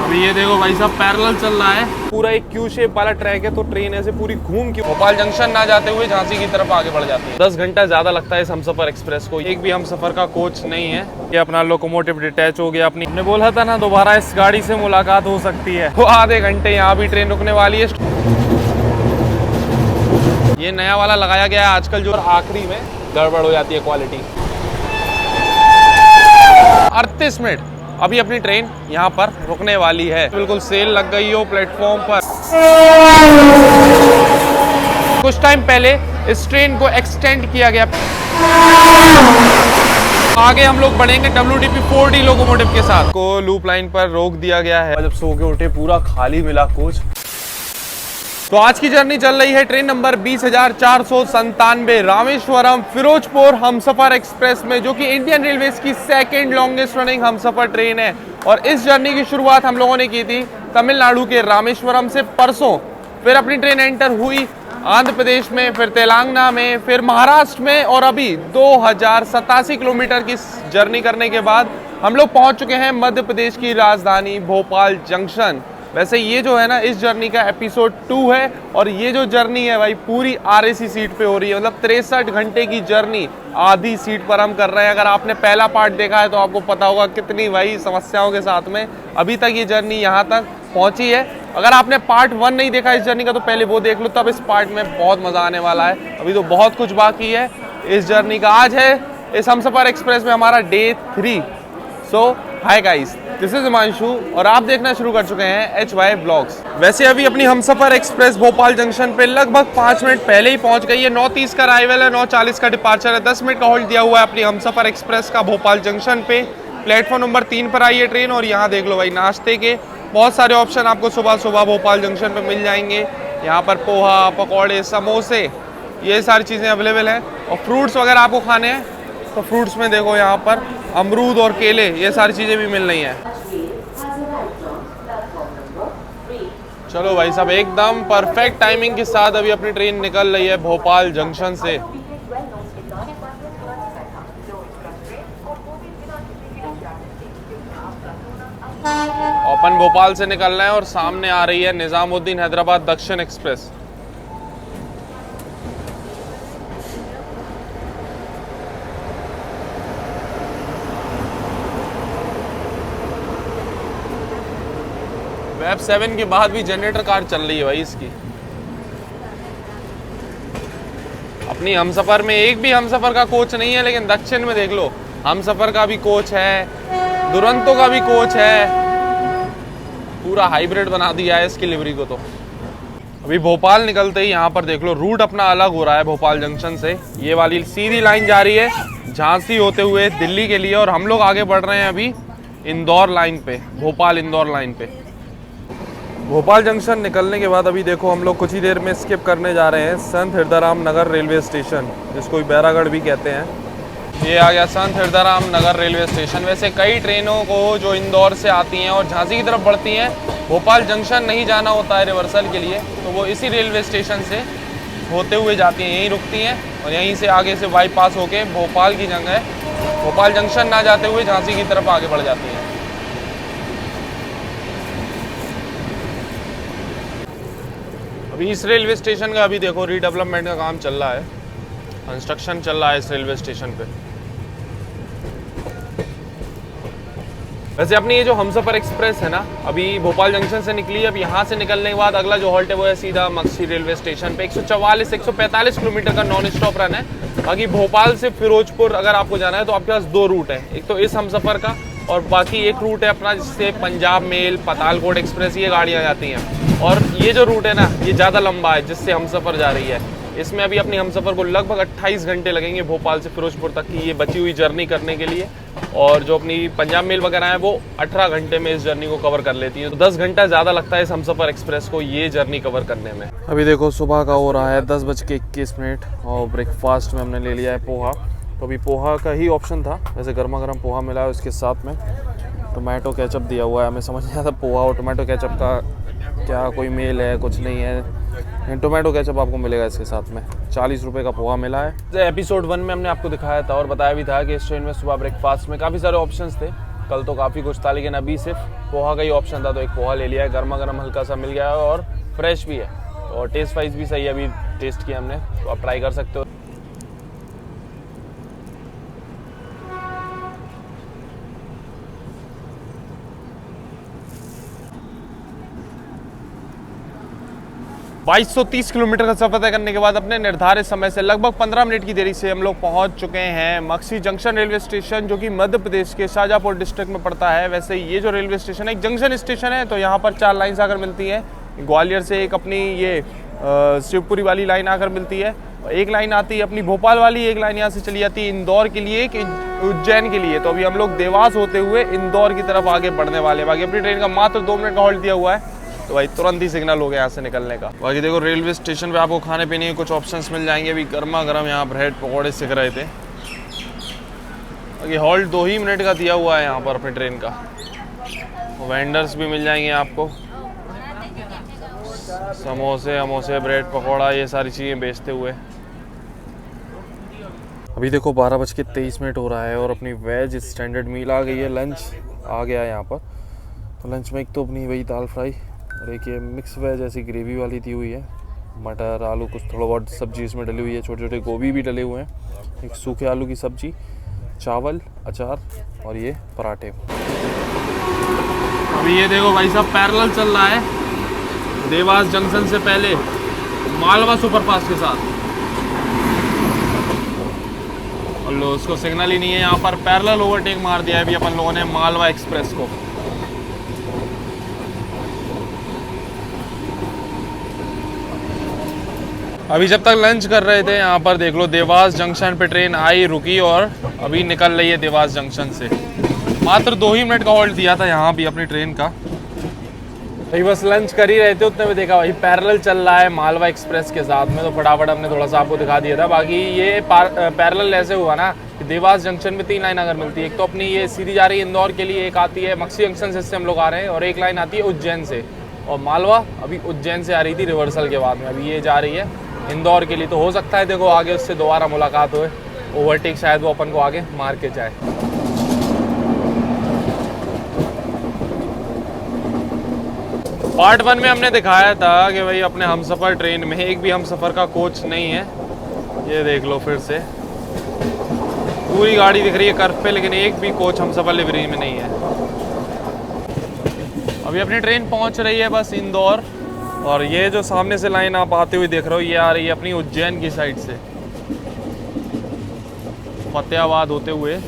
अभी ये देखो भाई साहब पैरेलल चल रहा है, पूरा एक क्यू शेप वाला ट्रैक है, तो ट्रेन ऐसे पूरी घूम के भोपाल जंक्शन ना जाते हुए झांसी की तरफ आगे बढ़ जाती है। 10 घंटा ज्यादा लगता है इस हमसफर एक्सप्रेस को। एक भी हमसफर का कोच नहीं है। ये अपना लोकोमोटिव डिटैच हो गया। हमने बोला था ना दोबारा इस गाड़ी से मुलाकात हो सकती है, तो आधे घंटे यहाँ भी ट्रेन रुकने वाली है। ये नया वाला लगाया गया है आजकल, जो आखिरी में गड़बड़ हो जाती है क्वालिटी। 38 मिनट अभी अपनी ट्रेन यहाँ पर रुकने वाली है। बिल्कुल सेल लग गई हो प्लेटफॉर्म पर। कुछ टाइम पहले इस ट्रेन को एक्सटेंड किया गया। आगे हम लोग बढ़ेंगे WDP 4D लोकोमोटिव के साथ। को लूप लाइन पर रोक दिया गया है। जब सो के उठे पूरा खाली मिला कोच। तो आज की जर्नी चल रही है train number 20,497 Rameswaram Firozpur Humsafar express में, जो कि इंडियन रेलवेज की second longest running Humsafar train है। और इस जर्नी की शुरुआत हम लोगों ने की थी तमिलनाडु के रामेश्वरम से परसों। फिर अपनी ट्रेन एंटर हुई आंध्र प्रदेश में, फिर तेलंगाना में, फिर महाराष्ट्र में, और अभी 2087 किलोमीटर की जर्नी करने के बाद हम लोग पहुंच चुके हैं मध्य प्रदेश की राजधानी भोपाल जंक्शन। वैसे ये जो है ना, इस जर्नी का एपिसोड 2 है, और ये जो जर्नी है भाई पूरी RAC सीट पे हो रही है। मतलब 63 घंटे की जर्नी आधी सीट पर हम कर रहे हैं। अगर आपने पहला पार्ट देखा है तो आपको पता होगा कितनी भाई समस्याओं के साथ में अभी तक ये जर्नी यहाँ तक पहुँची है। अगर आपने पार्ट 1 नहीं देखा इस जर्नी का तो पहले वो देख लो, तब इस पार्ट में बहुत मज़ा आने वाला है। अभी तो बहुत कुछ बाकी है इस जर्नी का। आज है इस हमसफर एक्सप्रेस में हमारा day 3। So hi guys, this is Himanshu और आप देखना शुरू कर चुके हैं HY ब्लॉग्स। वैसे अभी अपनी हमसफर एक्सप्रेस भोपाल जंक्शन पे लगभग 5 मिनट पहले ही पहुंच गई है। 9:30 का अराइवल है, 9:40 का डिपार्चर है। 10 मिनट का होल्ड दिया हुआ है अपनी हमसफर एक्सप्रेस का भोपाल जंक्शन पे। प्लेटफॉर्म नंबर 3 पर आई है ट्रेन, और यहाँ देख लो भाई नाश्ते के बहुत सारे ऑप्शन आपको सुबह सुबह भोपाल जंक्शन पे मिल जाएंगे। यहाँ पर पोहा, पकौड़े, समोसे, ये सारी चीज़ें अवेलेबल हैं। और फ्रूट्स वगैरह आपको खाने हैं तो फ्रूट्स में देखो यहाँ पर अमरूद और केले, ये सारी चीज़ें भी मिल रही हैं। चलो भाई साहब, एकदम परफेक्ट टाइमिंग के साथ अभी अपनी ट्रेन निकल रही है भोपाल जंक्शन से। अपन भोपाल से निकल रहे हैं और सामने आ रही है निजामुद्दीन हैदराबाद दक्षिण एक्सप्रेस। वेब 7 के बाद भी जनरेटर कार चल रही है भाई इसकी। अपनी हमसफर में एक भी हमसफर का कोच नहीं है, लेकिन दक्षिण में देख लो हमसफर का भी कोच है, दुरंतो का भी कोच है। पूरा हाइब्रिड बना दिया है इसकी लिवरी को। तो अभी भोपाल निकलते ही यहाँ पर देख लो रूट अपना अलग हो रहा है भोपाल जंक्शन से। ये वाली सीधी लाइन जा रही है झांसी होते हुए दिल्ली के लिए, और हम लोग आगे बढ़ रहे हैं अभी इंदौर लाइन पे, भोपाल इंदौर लाइन पे। भोपाल जंक्शन निकलने के बाद अभी देखो हम लोग कुछ ही देर में स्किप करने जा रहे हैं संत हिरदाराम नगर रेलवे स्टेशन, जिसको बैरागढ़ भी कहते हैं। ये आ गया संत हिरदाराम नगर रेलवे स्टेशन। वैसे कई ट्रेनों को जो इंदौर से आती हैं और झांसी की तरफ बढ़ती हैं, भोपाल जंक्शन नहीं जाना होता है रिवर्सल के लिए, तो वो इसी रेलवे स्टेशन से होते हुए जाती हैं, यहीं रुकती हैं, और यहीं से आगे से बाईपास होके भोपाल की जगह भोपाल जंक्शन ना जाते हुए झांसी की तरफ आगे बढ़ जाती हैं। अभी इस रेलवे स्टेशन का अभी देखो रीडेवलपमेंट का काम चल रहा है, कंस्ट्रक्शन चल रहा है इस रेलवे स्टेशन पे। वैसे अपनी ये जो हमसफर एक्सप्रेस है ना, अभी भोपाल जंक्शन से निकली। अब यहाँ से निकलने के बाद अगला जो हॉल्ट है वो है सीधा मक्सी रेलवे स्टेशन पे। 145 किलोमीटर का नॉन स्टॉप रन है। बाकी भोपाल से फिरोजपुर अगर आपको जाना है तो आपके पास 2 रूट है, एक तो इस हमसफर का, और बाकी एक रूट है अपना जिससे पंजाब मेल, पातालकोट एक्सप्रेस, ये गाड़ियाँ जाती हैं। और ये जो रूट है ना, ये ज़्यादा लंबा है जिससे हमसफर जा रही है। इसमें अभी अपनी हमसफर को लगभग 28 घंटे लगेंगे भोपाल से फिरोजपुर तक की ये बची हुई जर्नी करने के लिए। और जो अपनी पंजाब मेल वगैरह है वो 18 घंटे में इस जर्नी को कवर कर लेती है। तो 10 घंटा ज़्यादा लगता है इस हमसफर एक्सप्रेस को ये जर्नी कवर करने में। अभी देखो सुबह का हो रहा है 10:21 और ब्रेकफास्ट में हमने ले लिया है पोहा। तो अभी पोहा का ही ऑप्शन था, वैसे गर्मा गर्म पोहा मिला है, उसके साथ में टोमेटो केचप दिया हुआ है। हमें समझ नहीं आता पोहा और टोमेटो केचप का क्या कोई मेल है, कुछ नहीं है। टोमेटो केचप आपको मिलेगा इसके साथ में। 40 रुपये का पोहा मिला है। एपिसोड 1 में हमने आपको दिखाया था और बताया भी था कि इस ट्रेन में सुबह ब्रेकफास्ट में काफ़ी सारे ऑप्शंस थे। कल तो काफ़ी कुछ था, लेकिन अभी सिर्फ पोहा का ही ऑप्शन था तो एक पोहा ले लिया है, गर्मा गर्म हल्का सा मिल गया है और फ्रेश भी है और टेस्ट वाइज भी सही है। अभी टेस्ट किया हमने तो आप ट्राई कर सकते हो। 2230 किलोमीटर का सफर तय करने के बाद अपने निर्धारित समय से लगभग 15 मिनट की देरी से हम लोग पहुंच चुके हैं मक्सी जंक्शन रेलवे स्टेशन, जो कि मध्य प्रदेश के शाजापुर डिस्ट्रिक्ट में पड़ता है। वैसे ये जो रेलवे स्टेशन है एक जंक्शन स्टेशन है, तो यहाँ पर 4 लाइन्स आकर मिलती हैं। ग्वालियर से एक अपनी ये शिवपुरी वाली लाइन आकर मिलती है, एक लाइन आती है अपनी भोपाल वाली, एक लाइन यहाँ से चली जाती है इंदौर के लिए, एक उज्जैन के लिए। तो अभी हम लोग देवास होते हुए इंदौर की तरफ आगे बढ़ने वाले हैं। बाकी अपनी ट्रेन का मात्र 2 मिनट का हॉल्ट दिया हुआ है, तो भाई तुरंत ही सिग्नल हो गया यहाँ से निकलने का। बाकी देखो रेलवे स्टेशन पे आपको खाने पीने के कुछ ऑप्शंस मिल जाएंगे। अभी गर्मा गर्म यहाँ ब्रेड पकौड़े सिक रहे थे। बाकी हॉल्ट 2 ही मिनट का दिया हुआ है यहाँ पर अपनी ट्रेन का। वेंडर्स भी मिल जाएंगे आपको, समोसे वमोसे ब्रेड पकौड़ा ये सारी चीज़ें बेचते हुए। अभी देखो 12:23 हो रहा है और अपनी वेज स्टैंडर्ड मील आ गई है, लंच आ गया है यहाँ पर। तो लंच में एक तो अपनी वही दाल फ्राई और एक ये मिक्स वेज ऐसी ग्रेवी वाली दी हुई है, मटर आलू कुछ थोड़ा बहुत सब्जी इसमें डली हुई है, छोटे छोटे गोभी भी डले हुए हैं, एक सूखे आलू की सब्जी, चावल, अचार और ये पराठे। अभी ये देखो भाई साहब पैरेलल चल रहा है देवास जंक्शन से पहले मालवा सुपरफास्ट के साथ। और लो उसको सिग्नल ही नहीं है, यहाँ पर पैरेलल ओवरटेक मार दिया है अभी अपन लोगों ने मालवा एक्सप्रेस को। अभी जब तक लंच कर रहे थे यहाँ पर देख लो देवास जंक्शन पे ट्रेन आई रुकी और अभी निकल रही है देवास जंक्शन से। मात्र 2 ही मिनट का हॉल्ट दिया था यहाँ भी अपनी ट्रेन का। भाई बस लंच कर ही रहे थे उतने में देखा भाई पैरेलल चल रहा है मालवा एक्सप्रेस के साथ में, तो फटाफट हमने थोड़ा सा आपको दिखा दिया था। बाकी ये पैरेलल ऐसे हुआ ना कि देवास जंक्शन में 3 लाइन अगर मिलती है, एक तो अपनी ये सीधी जा रही है इंदौर के लिए, एक आती है मक्सी जंक्शन से हम लोग आ रहे हैं और एक लाइन आती है उज्जैन से। और मालवा अभी उज्जैन से आ रही थी रिवर्सल के बाद में, अभी ये जा रही है इंदौर के लिए। तो हो सकता है देखो आगे उससे दोबारा मुलाकात हो, ओवरटेक शायद वो अपन को आगे मार के जाए। पार्ट 1 में हमने दिखाया था कि भाई अपने हमसफ़र ट्रेन में एक भी हमसफ़र का कोच नहीं है। ये देख लो फिर से पूरी गाड़ी दिख रही है कर्व पे, लेकिन एक भी कोच हमसफ़र लिवरी में नहीं है। अभी अपनी ट्रेन पहुंच रही है बस इंदौर, और ये जो सामने से लाइन आप आते हुए देख रहे हो ये आ रही है अपनी उज्जैन की साइड से फतेहाबाद होते हुए।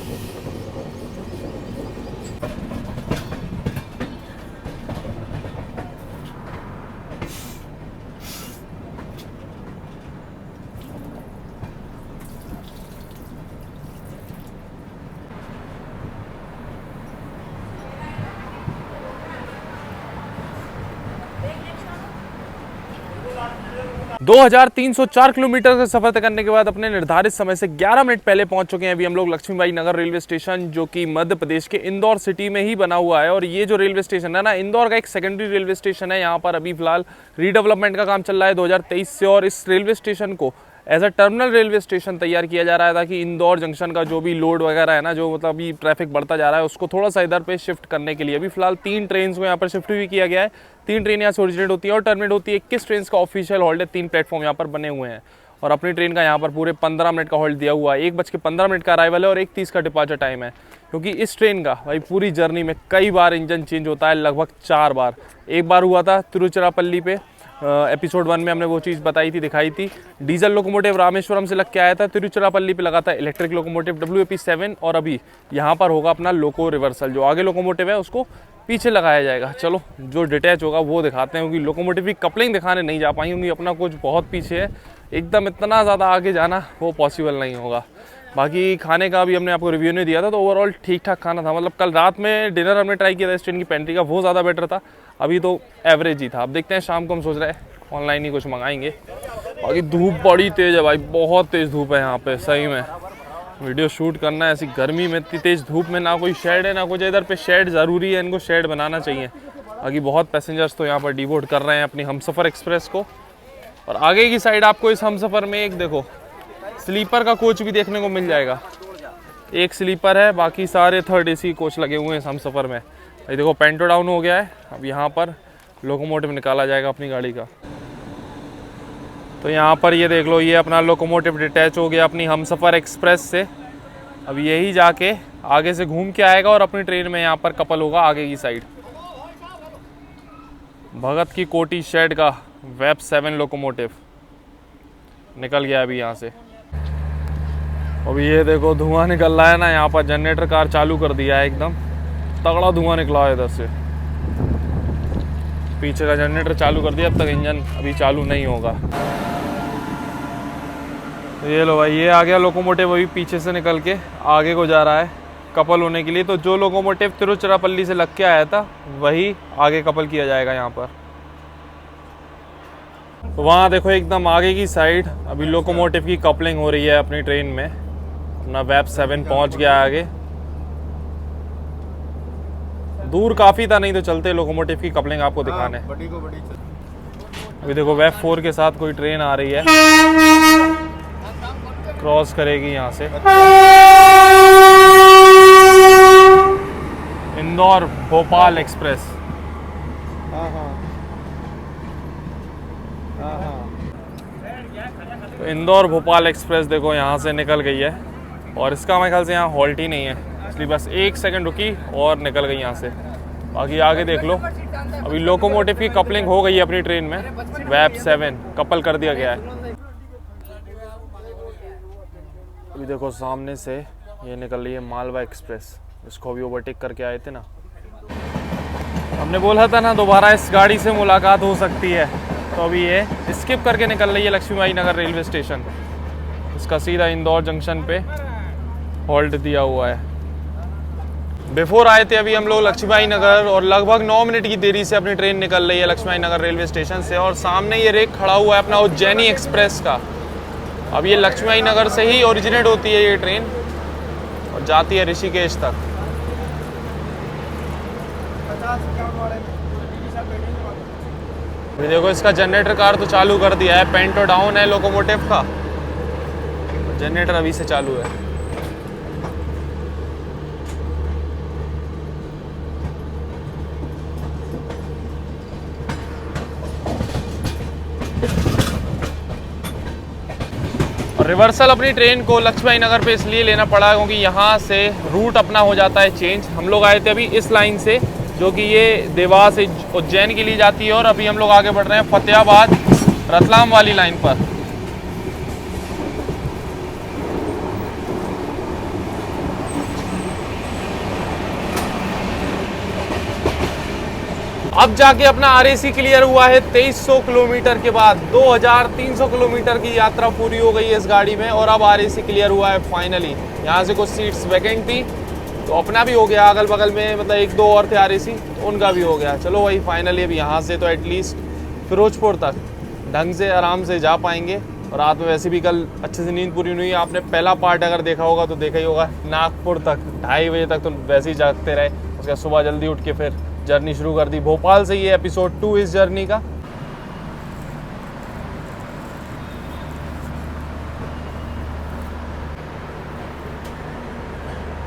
दो 2304 किलोमीटर का सफर तय करने के बाद अपने निर्धारित समय से 11 मिनट पहले पहुंच चुके हैं अभी हम लोग लक्ष्मीबाई नगर रेलवे स्टेशन, जो कि मध्य प्रदेश के इंदौर सिटी में ही बना हुआ है। और ये जो रेलवे स्टेशन है ना, इंदौर का एक सेकेंडरी रेलवे स्टेशन है। यहाँ पर अभी फिलहाल रीडेवलपमेंट का काम चल रहा है 2023 से, और इस रेलवे स्टेशन को as a terminal railway station तैयार किया जा रहा है ताकि इंदौर जंक्शन का जो भी लोड वगैरह है ना, जो मतलब अभी ट्रैफिक बढ़ता जा रहा है, उसको थोड़ा सा इधर पे शिफ्ट करने के लिए अभी फिलहाल 3 ट्रेन को यहाँ पर शिफ्ट भी किया गया है। 3 ट्रेन यहाँ से ओरिजिनेट होती है और टर्मिनेट होती है। 21 ट्रेन का ऑफिशियल हॉल्ट है, 3 प्लेटफॉर्म यहाँ पर बने हुए हैं। और अपनी ट्रेन का यहाँ पर पूरे 15 मिनट का हॉल्ट दिया हुआ है। 1:15 का अराइवल है और 1:30 का डिपार्चर टाइम है। क्योंकि इस ट्रेन का भाई पूरी जर्नी में कई बार इंजन चेंज होता है, लगभग 4 बार। एक बार हुआ था तिरुचिरापल्ली पे, एपिसोड 1 में हमने वो चीज़ बताई थी, दिखाई थी। डीजल लोकोमोटिव रामेश्वरम से लग के आया था, तिरुचिरापल्ली पे लगा था इलेक्ट्रिक लोकोमोटिव WAP7, और अभी यहाँ पर होगा अपना लोको रिवर्सल। जो आगे लोकोमोटिव है उसको पीछे लगाया जाएगा। चलो जो डिटैच होगा वो दिखाते हैं, क्योंकि लोकोमोटिव की कपलिंग दिखाने नहीं जा पाएंगे क्योंकि अपना कुछ बहुत पीछे है, एकदम इतना ज़्यादा आगे जाना वो पॉसिबल नहीं होगा। बाकी खाने का भी हमने आपको रिव्यू नहीं दिया था, तो ओवरऑल ठीक ठाक खाना था। मतलब कल रात में डिनर हमने ट्राई किया था इस ट्रेन की पेंट्री का, वो ज़्यादा बेटर था। अभी तो एवरेज ही था। अब देखते हैं शाम को, हम सोच रहे हैं ऑनलाइन ही कुछ मंगाएंगे। बाकी धूप बड़ी तेज़ है भाई, बहुत तेज़ धूप है यहाँ पे। सही में वीडियो शूट करना है ऐसी गर्मी में, इतनी तेज़ धूप में, ना कोई शेड है ना कुछ। इधर पे शेड ज़रूरी है, इनको शेड बनाना चाहिए। बाकी बहुत पैसेंजर्स तो यहाँ पर डिबोर्ड कर रहे हैं अपनी हमसफ़र एक्सप्रेस को। और आगे की साइड आपको इस हमसफ़र में एक देखो स्लीपर का कोच भी देखने को मिल जाएगा। एक स्लीपर है, बाकी सारे 3rd AC कोच लगे हुए हैं इस हमसफ़र में। ये देखो पेंटो डाउन हो गया है। अब यहाँ पर लोकोमोटिव निकाला जाएगा अपनी गाड़ी का। तो यहाँ पर ये देख लो, ये अपना लोकोमोटिव डिटैच हो गया अपनी हमसफ़र एक्सप्रेस से। अब यही जाके आगे से घूम के आएगा और अपनी ट्रेन में यहाँ पर कपल होगा आगे की साइड। भगत की कोठी शेड का वेब 7 लोकोमोटिव निकल गया अभी यहाँ से। अभी ये देखो धुआं निकल रहा है ना, यहाँ पर जनरेटर कार चालू कर दिया है, एकदम तगड़ा धुआं निकला है इधर से। पीछे का जनरेटर चालू कर दिया, अब तक इंजन अभी चालू नहीं होगा। तो ये लो भाई, ये आ गया लोकोमोटिव, अभी पीछे से निकल के आगे को जा रहा है कपल होने के लिए। तो जो लोकोमोटिव तिरुचिरापल्ली से लग के आया था वही आगे कपल किया जाएगा यहाँ पर। तो वहाँ देखो एकदम आगे की साइड अभी लोकोमोटिव की कपलिंग हो रही है अपनी ट्रेन में। अपना वेब 7 पहुँच गया आगे। दूर काफ़ी था, नहीं तो चलते लोकोमोटिव की कपलिंग आपको दिखाने। अभी देखो वेब 4 के साथ कोई ट्रेन आ रही है, क्रॉस करेगी यहाँ से। इंदौर भोपाल एक्सप्रेस। तो इंदौर भोपाल एक्सप्रेस देखो यहाँ से निकल गई है और इसका मेरे ख्याल से यहाँ हॉल्ट ही नहीं है, इसलिए बस 1 सेकंड रुकी और निकल गई यहाँ से। बाकी आगे देख लो, अभी लोकोमोटिव की कपलिंग हो गई है अपनी ट्रेन में। वेब 7 कपल कर दिया गया है। अभी देखो सामने से ये निकल रही है मालवा एक्सप्रेस, इसको भी ओवरटेक करके आए थे ना। हमने बोला था ना दोबारा इस गाड़ी से मुलाकात हो सकती है, तो अभी ये स्किप करके निकल रही है लक्ष्मीबाई नगर रेलवे स्टेशन। इसका सीधा इंदौर जंक्शन पे हॉल्ट दिया हुआ है। बिफोर आए थे अभी हम लोग लक्ष्मीबाई नगर और लगभग 9 मिनट की देरी से अपनी ट्रेन निकल रही है लक्ष्मीबाई नगर रेलवे स्टेशन से। और सामने ये रेक खड़ा हुआ है अपना उज्जैनी एक्सप्रेस का। अब ये लक्ष्मीबाई नगर से ही ओरिजिनेट होती है ये ट्रेन और जाती है ऋषिकेश तक। अभी देखो इसका जनरेटर कार तो चालू कर दिया है, पेंटो डाउन है लोकोमोटिव का, जनरेटर अभी से चालू है। और रिवर्सल अपनी ट्रेन को लक्ष्मीबाई नगर पे इसलिए लेना पड़ा क्योंकि यहाँ से रूट अपना हो जाता है चेंज। हम लोग आए थे अभी इस लाइन से जो कि ये देवास से उज्जैन के लिए जाती है और अभी हम लोग आगे बढ़ रहे हैं फतेहाबाद रतलाम वाली लाइन पर। अब जाके अपना आरएसी क्लियर हुआ है 2300 किलोमीटर के बाद। 2300 किलोमीटर की यात्रा पूरी हो गई है इस गाड़ी में और अब आरएसी क्लियर हुआ है फाइनली। यहाँ से कुछ सीट्स वैकेंट थी तो अपना भी हो गया, अगल बगल में मतलब 1-2 और थे आरएसी, उनका भी हो गया। चलो वही फाइनली अब यहाँ से तो एटलीस्ट फिरोजपुर तक ढंग से आराम से जा पाएंगे। और रात में वैसे भी कल अच्छे से नींद पूरी नहीं हुई। आपने पहला पार्ट अगर देखा होगा तो देखा ही होगा, नागपुर तक 2:30 बजे तक तो वैसे ही जागते रहे। उसके बाद सुबह जल्दी उठ के फिर जर्नी शुरू कर दी। भोपाल से ये एपिसोड 2 इस जर्नी का।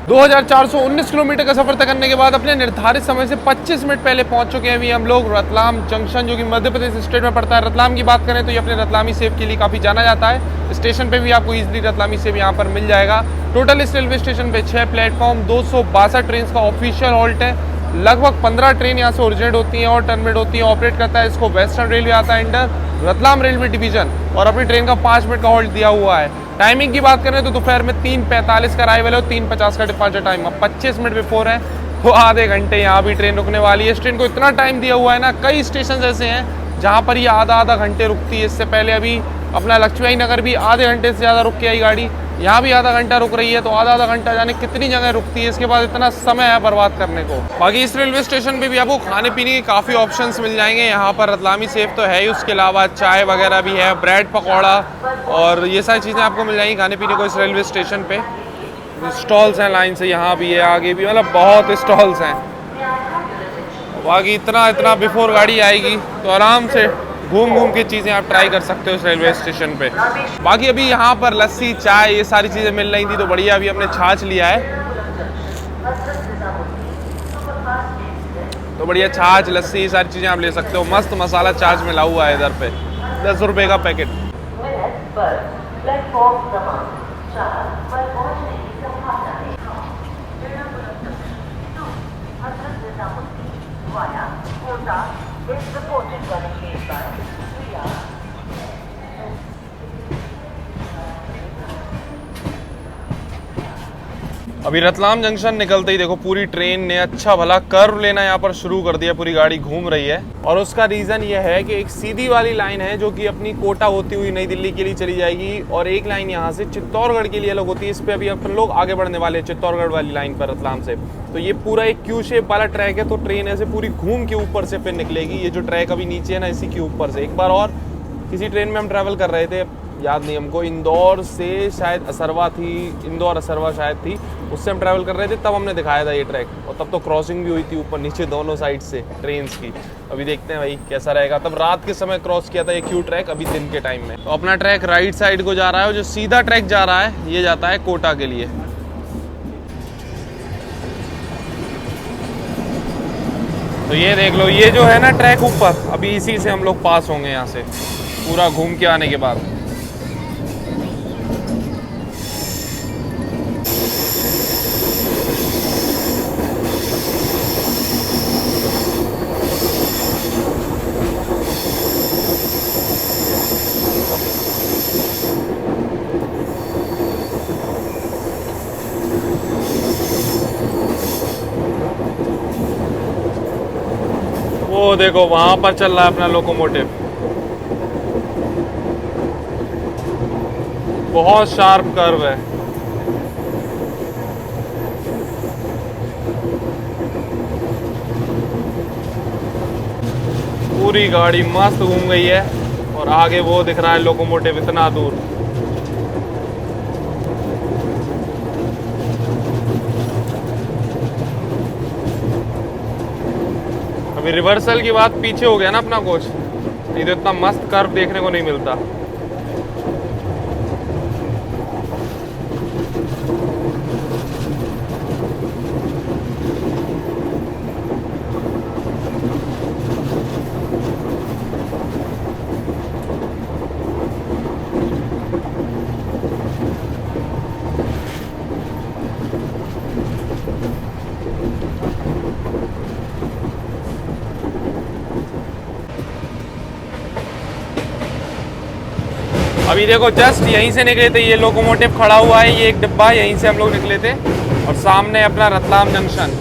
दो 2419 किलोमीटर का सफर तय करने के बाद अपने निर्धारित समय से 25 मिनट पहले पहुंच चुके हैं अभी हम लोग रतलाम जंक्शन, जो कि मध्य प्रदेश स्टेट में पड़ता है। रतलाम की बात करें तो ये अपने रतलामी सेब के लिए काफ़ी जाना जाता है। स्टेशन पे भी आपको इजीली रतलामी सेब यहाँ पर मिल जाएगा। टोटल इस रेलवे स्टेशन पे 6 प्लेटफॉर्म, 262 ट्रेन का ऑफिशियल हॉल्ट है। लगभग 15 ट्रेन यहाँ से ओरिजिनेट होती हैं और टर्मिनेट होती हैं। ऑपरेट करता है इसको वेस्टर्न रेलवे आता है अंडर रतलाम रेलवे डिवीजन और अपनी ट्रेन का 5 मिनट का हॉल्ट दिया हुआ है। टाइमिंग की बात करें तो दोपहर में 3:45 का अराइवल है और 3:50 का डिपार्चर टाइम। अब 25 मिनट बिफोर है तो आधे घंटे यहाँ भी ट्रेन रुकने वाली है। इस ट्रेन को इतना टाइम दिया हुआ है ना, कई स्टेशन ऐसे हैं जहाँ पर ये आधा घंटे रुकती है। इससे पहले अभी अपना लक्ष्मीबाई नगर भी आधे घंटे से ज़्यादा रुक के आई गाड़ी, यहाँ भी आधा घंटा रुक रही है। तो आधा घंटा जाने कितनी जगह रुकती है, इसके बाद इतना समय है बर्बाद करने को। बाकी इस रेलवे स्टेशन पे भी आपको खाने पीने के काफ़ी ऑप्शंस मिल जाएंगे। यहाँ पर रतलामी सेब तो है ही, उसके अलावा चाय वगैरह भी है, ब्रेड पकौड़ा और ये सारी चीज़ें आपको मिल जाएंगी खाने पीने को इस रेलवे स्टेशन पे। स्टॉल्स हैं लाइन से, यहाँ भी है, आगे भी, मतलब बहुत स्टॉल्स हैं। बाकी इतना बिफोर गाड़ी आएगी तो आराम से घूम के चीज़ें आप ट्राई कर सकते हो इस रेलवे स्टेशन पे। बाकी अभी यहाँ पर लस्सी, चाय, ये सारी चीज़ें मिल रही थी तो बढ़िया अभी हमने छाछ लिया है। तो बढ़िया छाछ लस्सी सारी चीज़ें आप ले सकते हो। मस्त मसाला छाछ मिला हुआ है इधर पे, 10 रुपये का पैकेट। प्लेटफॉर्म क्रमांक 4 पर पहुंचने की संभावना है। Hazrat Nizamuddin via Kota is reported running late by 3 hours. अभी रतलाम जंक्शन निकलते ही देखो पूरी ट्रेन ने अच्छा भला कर्व लेना यहाँ पर शुरू कर दिया, पूरी गाड़ी घूम रही है। और उसका रीज़न ये है कि एक सीधी वाली लाइन है जो कि अपनी कोटा होती हुई नई दिल्ली के लिए चली जाएगी, और एक लाइन यहाँ से चित्तौड़गढ़ के लिए अलग होती है। इस पर अभी अपन लोग आगे बढ़ने वाले हैं चित्तौड़गढ़ वाली लाइन पर रतलाम से। तो ये पूरा एक क्यू शेप वाला ट्रैक है, तो ट्रेन ऐसे पूरी घूम के ऊपर से फिर निकलेगी। ये जो ट्रैक अभी नीचे है ना, इसी के ऊपर से एक बार और किसी ट्रेन में हम ट्रैवल कर रहे थे, याद नहीं हमको, इंदौर से शायद असरवा थी, इंदौर असरवा शायद थी, उससे हम ट्रैवल कर रहे थे, तब हमने दिखाया था ये ट्रैक। और तब तो क्रॉसिंग भी हुई थी ऊपर नीचे दोनों साइड से ट्रेन्स की। अभी देखते हैं भाई कैसा रहेगा। तब रात के समय क्रॉस किया था ये क्यू ट्रैक, अभी दिन के टाइम में। तो अपना ट्रैक राइट साइड को जा रहा है, और जो सीधा ट्रैक जा रहा है ये जाता है कोटा के लिए। तो ये देख लो, ये जो है ना ट्रैक ऊपर, अभी इसी से हम लोग पास होंगे यहाँ से पूरा घूम के आने के बाद। वो देखो वहां पर चल रहा है अपना लोकोमोटिव, बहुत शार्प कर्व है। पूरी गाड़ी मस्त घूम गई है, और आगे वो दिख रहा है लोकोमोटिव इतना दूर। अभी रिवर्सल की बात पीछे हो गया ना अपना कोच, नहीं तो इतना मस्त कर्व देखने को नहीं मिलता। अभी देखो जस्ट यहीं से निकले थे, ये लोकोमोटिव खड़ा हुआ है, ये एक डिब्बा, यहीं से हम लोग निकले थे, और सामने अपना रतलाम जंक्शन।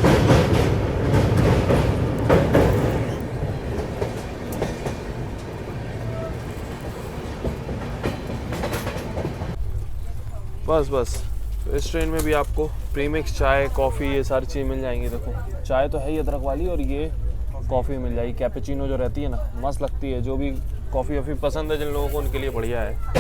बस तो इस ट्रेन में भी आपको प्रीमिक्स चाय कॉफ़ी ये सारी चीज़ें मिल जाएंगी। देखो चाय तो है ही अदरक वाली, और ये कॉफ़ी मिल जाएगी कैपेचिनो जो रहती है ना, मस्त लगती है। जो भी कॉफ़ी वॉफ़ी पसंद है जिन लोगों को, उनके लिए बढ़िया है।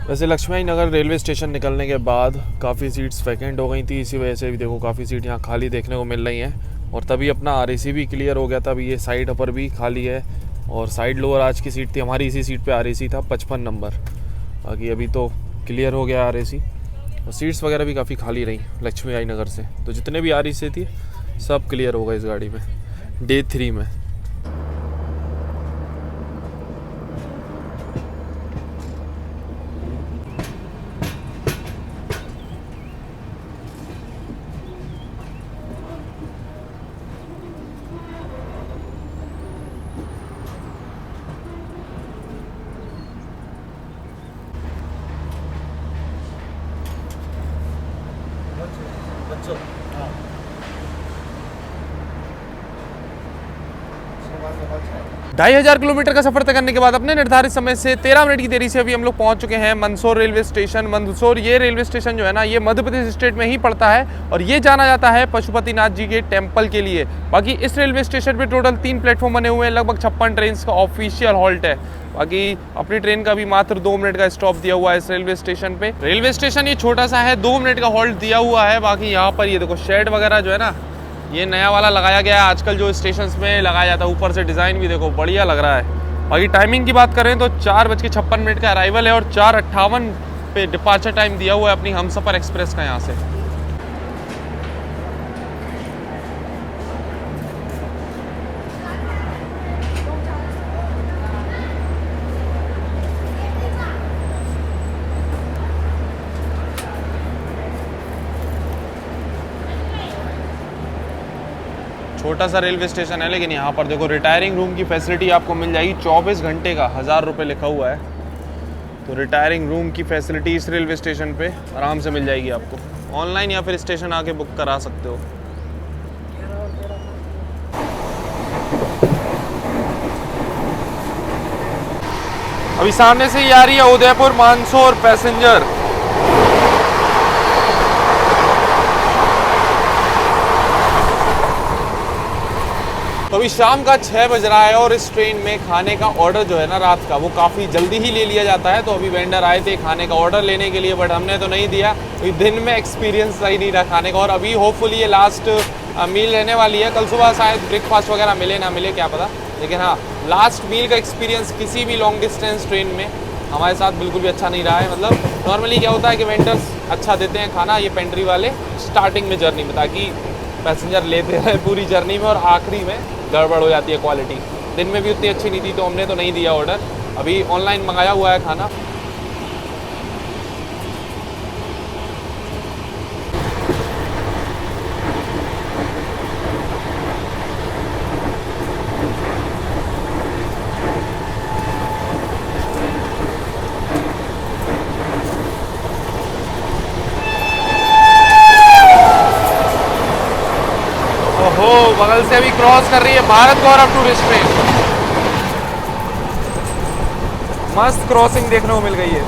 वैसे लक्ष्मी नगर रेलवे स्टेशन निकलने के बाद काफ़ी सीट्स वैकेंट हो गई थी, इसी वजह से भी देखो काफ़ी सीट यहाँ खाली देखने को मिल रही हैं। और तभी अपना आरएसी भी क्लियर हो गया था, अभी ये साइड अपर भी खाली है, और साइड लोअर आज की सीट थी हमारी, इसी सीट पे आरएसी था 55 नंबर। बाकी अभी तो क्लियर हो गया आरएसी, और सीट्स वगैरह भी काफ़ी खाली रही लक्ष्मी आई नगर से। तो जितने भी आरएसी थी सब क्लियर हो गए इस गाड़ी में डे 3 में। 2,500 किलोमीटर का सफर तय करने के बाद अपने निर्धारित समय से 13 मिनट की देरी से अभी हम लोग पहुंच चुके हैं मंदसौर रेलवे स्टेशन। मंदसौर ये रेलवे स्टेशन जो है ना, ये मध्य प्रदेश स्टेट में ही पड़ता है और ये जाना जाता है पशुपतिनाथ जी के टेम्पल के लिए। बाकी इस रेलवे स्टेशन पे टोटल 3 प्लेटफॉर्म बने हुए हैं, लगभग 56 ट्रेन का ऑफिशियल हॉल्ट है। बाकी अपनी ट्रेन का भी मात्र 2 मिनट का स्टॉप दिया हुआ है इस रेलवे स्टेशन पे। रेलवे स्टेशन ये छोटा सा है, 2 मिनट का हॉल्ट दिया हुआ है। बाकी यहाँ पर ये देखो शेड वगैरह जो है ना, ये नया वाला लगाया गया है। आजकल जो स्टेशंस में लगाया जाता है, ऊपर से डिज़ाइन भी देखो बढ़िया लग रहा है। बाकी टाइमिंग की बात करें तो 4:56 का अराइवल है और 4:58 पे डिपार्चर टाइम दिया हुआ है अपनी हमसफ़र एक्सप्रेस का यहाँ से। छोटा सा रेलवे स्टेशन है, लेकिन यहाँ पर देखो रिटायरिंग रूम की फैसिलिटी आपको मिल जाएगी 24 घंटे का। 1000 रुपये लिखा हुआ है, तो रिटायरिंग रूम की फैसिलिटी इस रेलवे स्टेशन पे आराम से मिल जाएगी आपको। ऑनलाइन या फिर स्टेशन आके बुक करा सकते हो। अभी सामने से ही आ रही है उदयपुर मंदसौर पैसेंजर। तो अभी शाम का 6 बज रहा है और इस ट्रेन में खाने का ऑर्डर जो है ना रात का, वो काफ़ी जल्दी ही ले लिया जाता है। तो अभी वेंडर आए थे खाने का ऑर्डर लेने के लिए, बट हमने तो नहीं दिया क्योंकि दिन में एक्सपीरियंस सही नहीं रहा खाने का। और अभी होपफुली ये लास्ट मील रहने वाली है। कल सुबह शायद ब्रेकफास्ट वगैरह मिले ना मिले क्या पता, लेकिन हाँ लास्ट मील का एक्सपीरियंस किसी भी लॉन्ग डिस्टेंस ट्रेन में हमारे साथ बिल्कुल भी अच्छा नहीं रहा है। मतलब नॉर्मली क्या होता है कि वेंडर्स अच्छा देते हैं खाना, ये पेंट्री वाले स्टार्टिंग में जर्नी में, ताकि पैसेंजर लेते रहे पूरी जर्नी में और आखिरी में गड़बड़ हो जाती है क्वालिटी। दिन में भी उतनी अच्छी नहीं थी, तो हमने तो नहीं दिया ऑर्डर। अभी ऑनलाइन मंगाया हुआ है खाना। ओहो, बगल से अभी क्रॉस कर रही है भारत गौरव टूरिस्ट ट्रेन। मस्त क्रॉसिंग देखने को मिल गई है।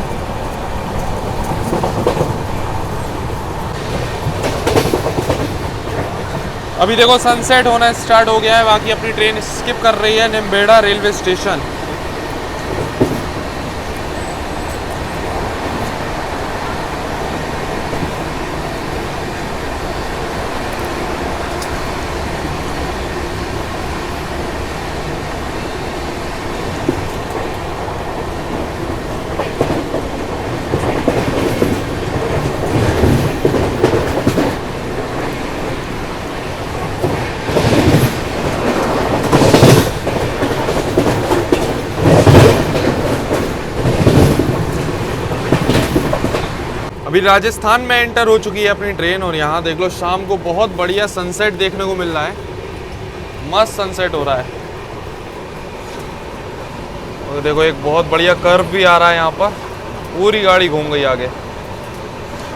अभी देखो सनसेट होना स्टार्ट हो गया है। बाकी अपनी ट्रेन स्किप कर रही है निम्बेड़ा रेलवे स्टेशन। अभी राजस्थान में एंटर हो चुकी है अपनी ट्रेन और यहाँ देख लो शाम को बहुत बढ़िया सनसेट देखने को मिल रहा है। मस्त सनसेट हो रहा है। और देखो एक बहुत बढ़िया कर्व भी आ रहा है यहाँ पर, पूरी गाड़ी घूम गई आगे।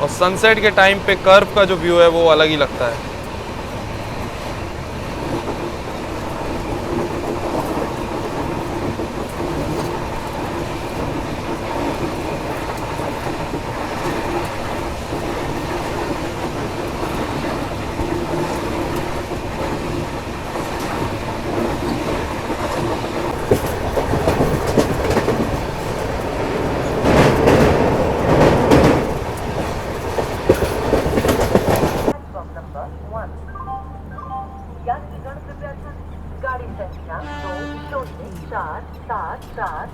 और सनसेट के टाइम पे कर्व का जो व्यू है वो अलग ही लगता है।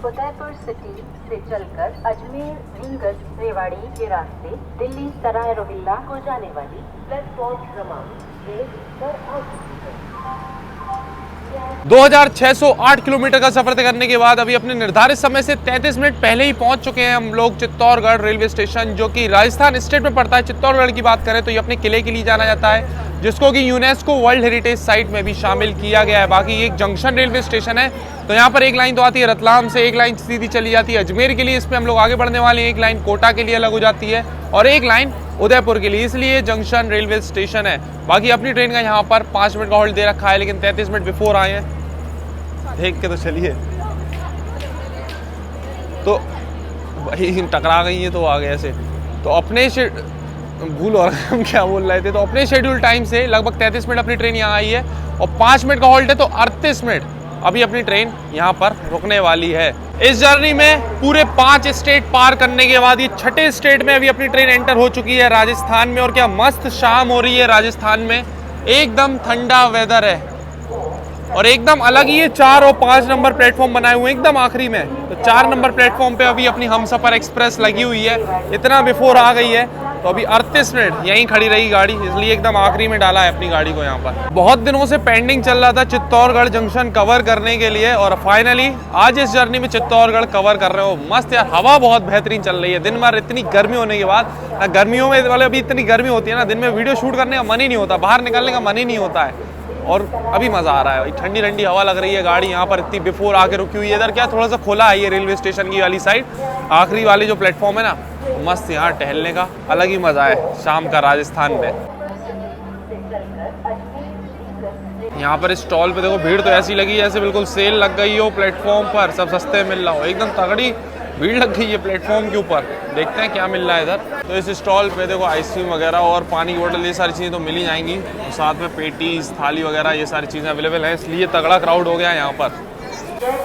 उदयपुर सिटी से चलकर अजमेर, रींगस, रेवाड़ी के रास्ते दिल्ली सराय रोहिल्ला को जाने वाली प्लेटफॉर्म क्रमांक 1 पर आ चुकी है। 2608 किलोमीटर का सफर तय करने के बाद अभी अपने निर्धारित समय से 33 मिनट पहले ही पहुंच चुके हैं हम लोग चित्तौड़गढ़ रेलवे स्टेशन, जो कि राजस्थान स्टेट में पड़ता है। चित्तौड़गढ़ की बात करें तो ये अपने किले के लिए जाना जाता है, जिसको कि यूनेस्को वर्ल्ड हेरिटेज साइट में भी शामिल किया गया है। बाकी ये एक जंक्शन रेलवे स्टेशन है, तो यहाँ पर एक लाइन तो आती है रतलाम से, एक लाइन सीधी चली जाती है अजमेर के लिए, इस पर हम लोग आगे बढ़ने वाले हैं। एक लाइन कोटा के लिए अलग हो जाती है और एक लाइन उदयपुर के लिए, इसलिए जंक्शन रेलवे स्टेशन है। बाकी अपनी ट्रेन का यहाँ पर 5 मिनट का होल्ड दे रखा है, लेकिन 33 मिनट बिफोर आए हैं। देख के तो चलिए। तो भाई टकरा गई है तो आ गए ऐसे। तो अपने भूल हो रहा है हम क्या बोल रहे थे। तो अपने शेड्यूल टाइम से लगभग 33 मिनट अपनी ट्रेन यहाँ आई है और 5 मिनट का हॉल्ट है, तो 38 मिनट अभी अपनी ट्रेन यहाँ पर रुकने वाली है। इस जर्नी में पूरे 5 स्टेट पार करने के बाद ये 6ठे स्टेट में अभी अपनी ट्रेन एंटर हो चुकी है, राजस्थान में। और क्या मस्त शाम हो रही है राजस्थान में, एकदम ठंडा वेदर है और एकदम अलग ही ये 4 और 5 नंबर प्लेटफॉर्म बनाए हुए हैं एकदम आखिरी में। तो 4 नंबर प्लेटफॉर्म पे अभी अपनी हमसफर एक्सप्रेस लगी हुई है, इतना बिफोर आ गई है। तो अभी 38 मिनट यहीं खड़ी रही गाड़ी, इसलिए एकदम आखिरी में डाला है अपनी गाड़ी को यहाँ पर। बहुत दिनों से पेंडिंग चल रहा था चित्तौड़गढ़ जंक्शन कवर करने के लिए और फाइनली आज इस जर्नी में चित्तौड़गढ़ कवर कर रहे हो। मस्त यार, हवा बहुत बेहतरीन चल रही है। दिन भर इतनी गर्मी होने के बाद ना, गर्मियों में वाले अभी इतनी गर्मी होती है ना, दिन में वीडियो शूट करने का मन ही नहीं होता, बाहर निकलने का मन ही नहीं होता है। और अभी मज़ा आ रहा है, ठंडी ठंडी हवा लग रही है। गाड़ी यहाँ पर इतनी बिफोर आके रुकी हुई है। इधर क्या थोड़ा सा खुला है ये रेलवे स्टेशन की वाली साइड, आखिरी वाली जो प्लेटफॉर्म है ना, मस्त यहाँ टहलने का अलग ही मज़ा है शाम का राजस्थान में। यहाँ पर इस स्टॉल पे देखो भीड़ तो ऐसी लगी जैसे बिल्कुल सेल लग गई हो प्लेटफॉर्म पर, सब सस्ते मिल रहा हो। एकदम तगड़ी भीड़ लग गई है प्लेटफॉर्म के ऊपर। देखते हैं क्या मिल रहा है इधर। तो इस स्टॉल पे देखो आइसक्रीम वगैरह और पानी की बोतल ये सारी चीज़ें तो मिल ही जाएंगी, तो साथ में पेटीज थाली वगैरह ये सारी चीज़ें अवेलेबल हैं, इसलिए तगड़ा क्राउड हो गया है यहाँ पर।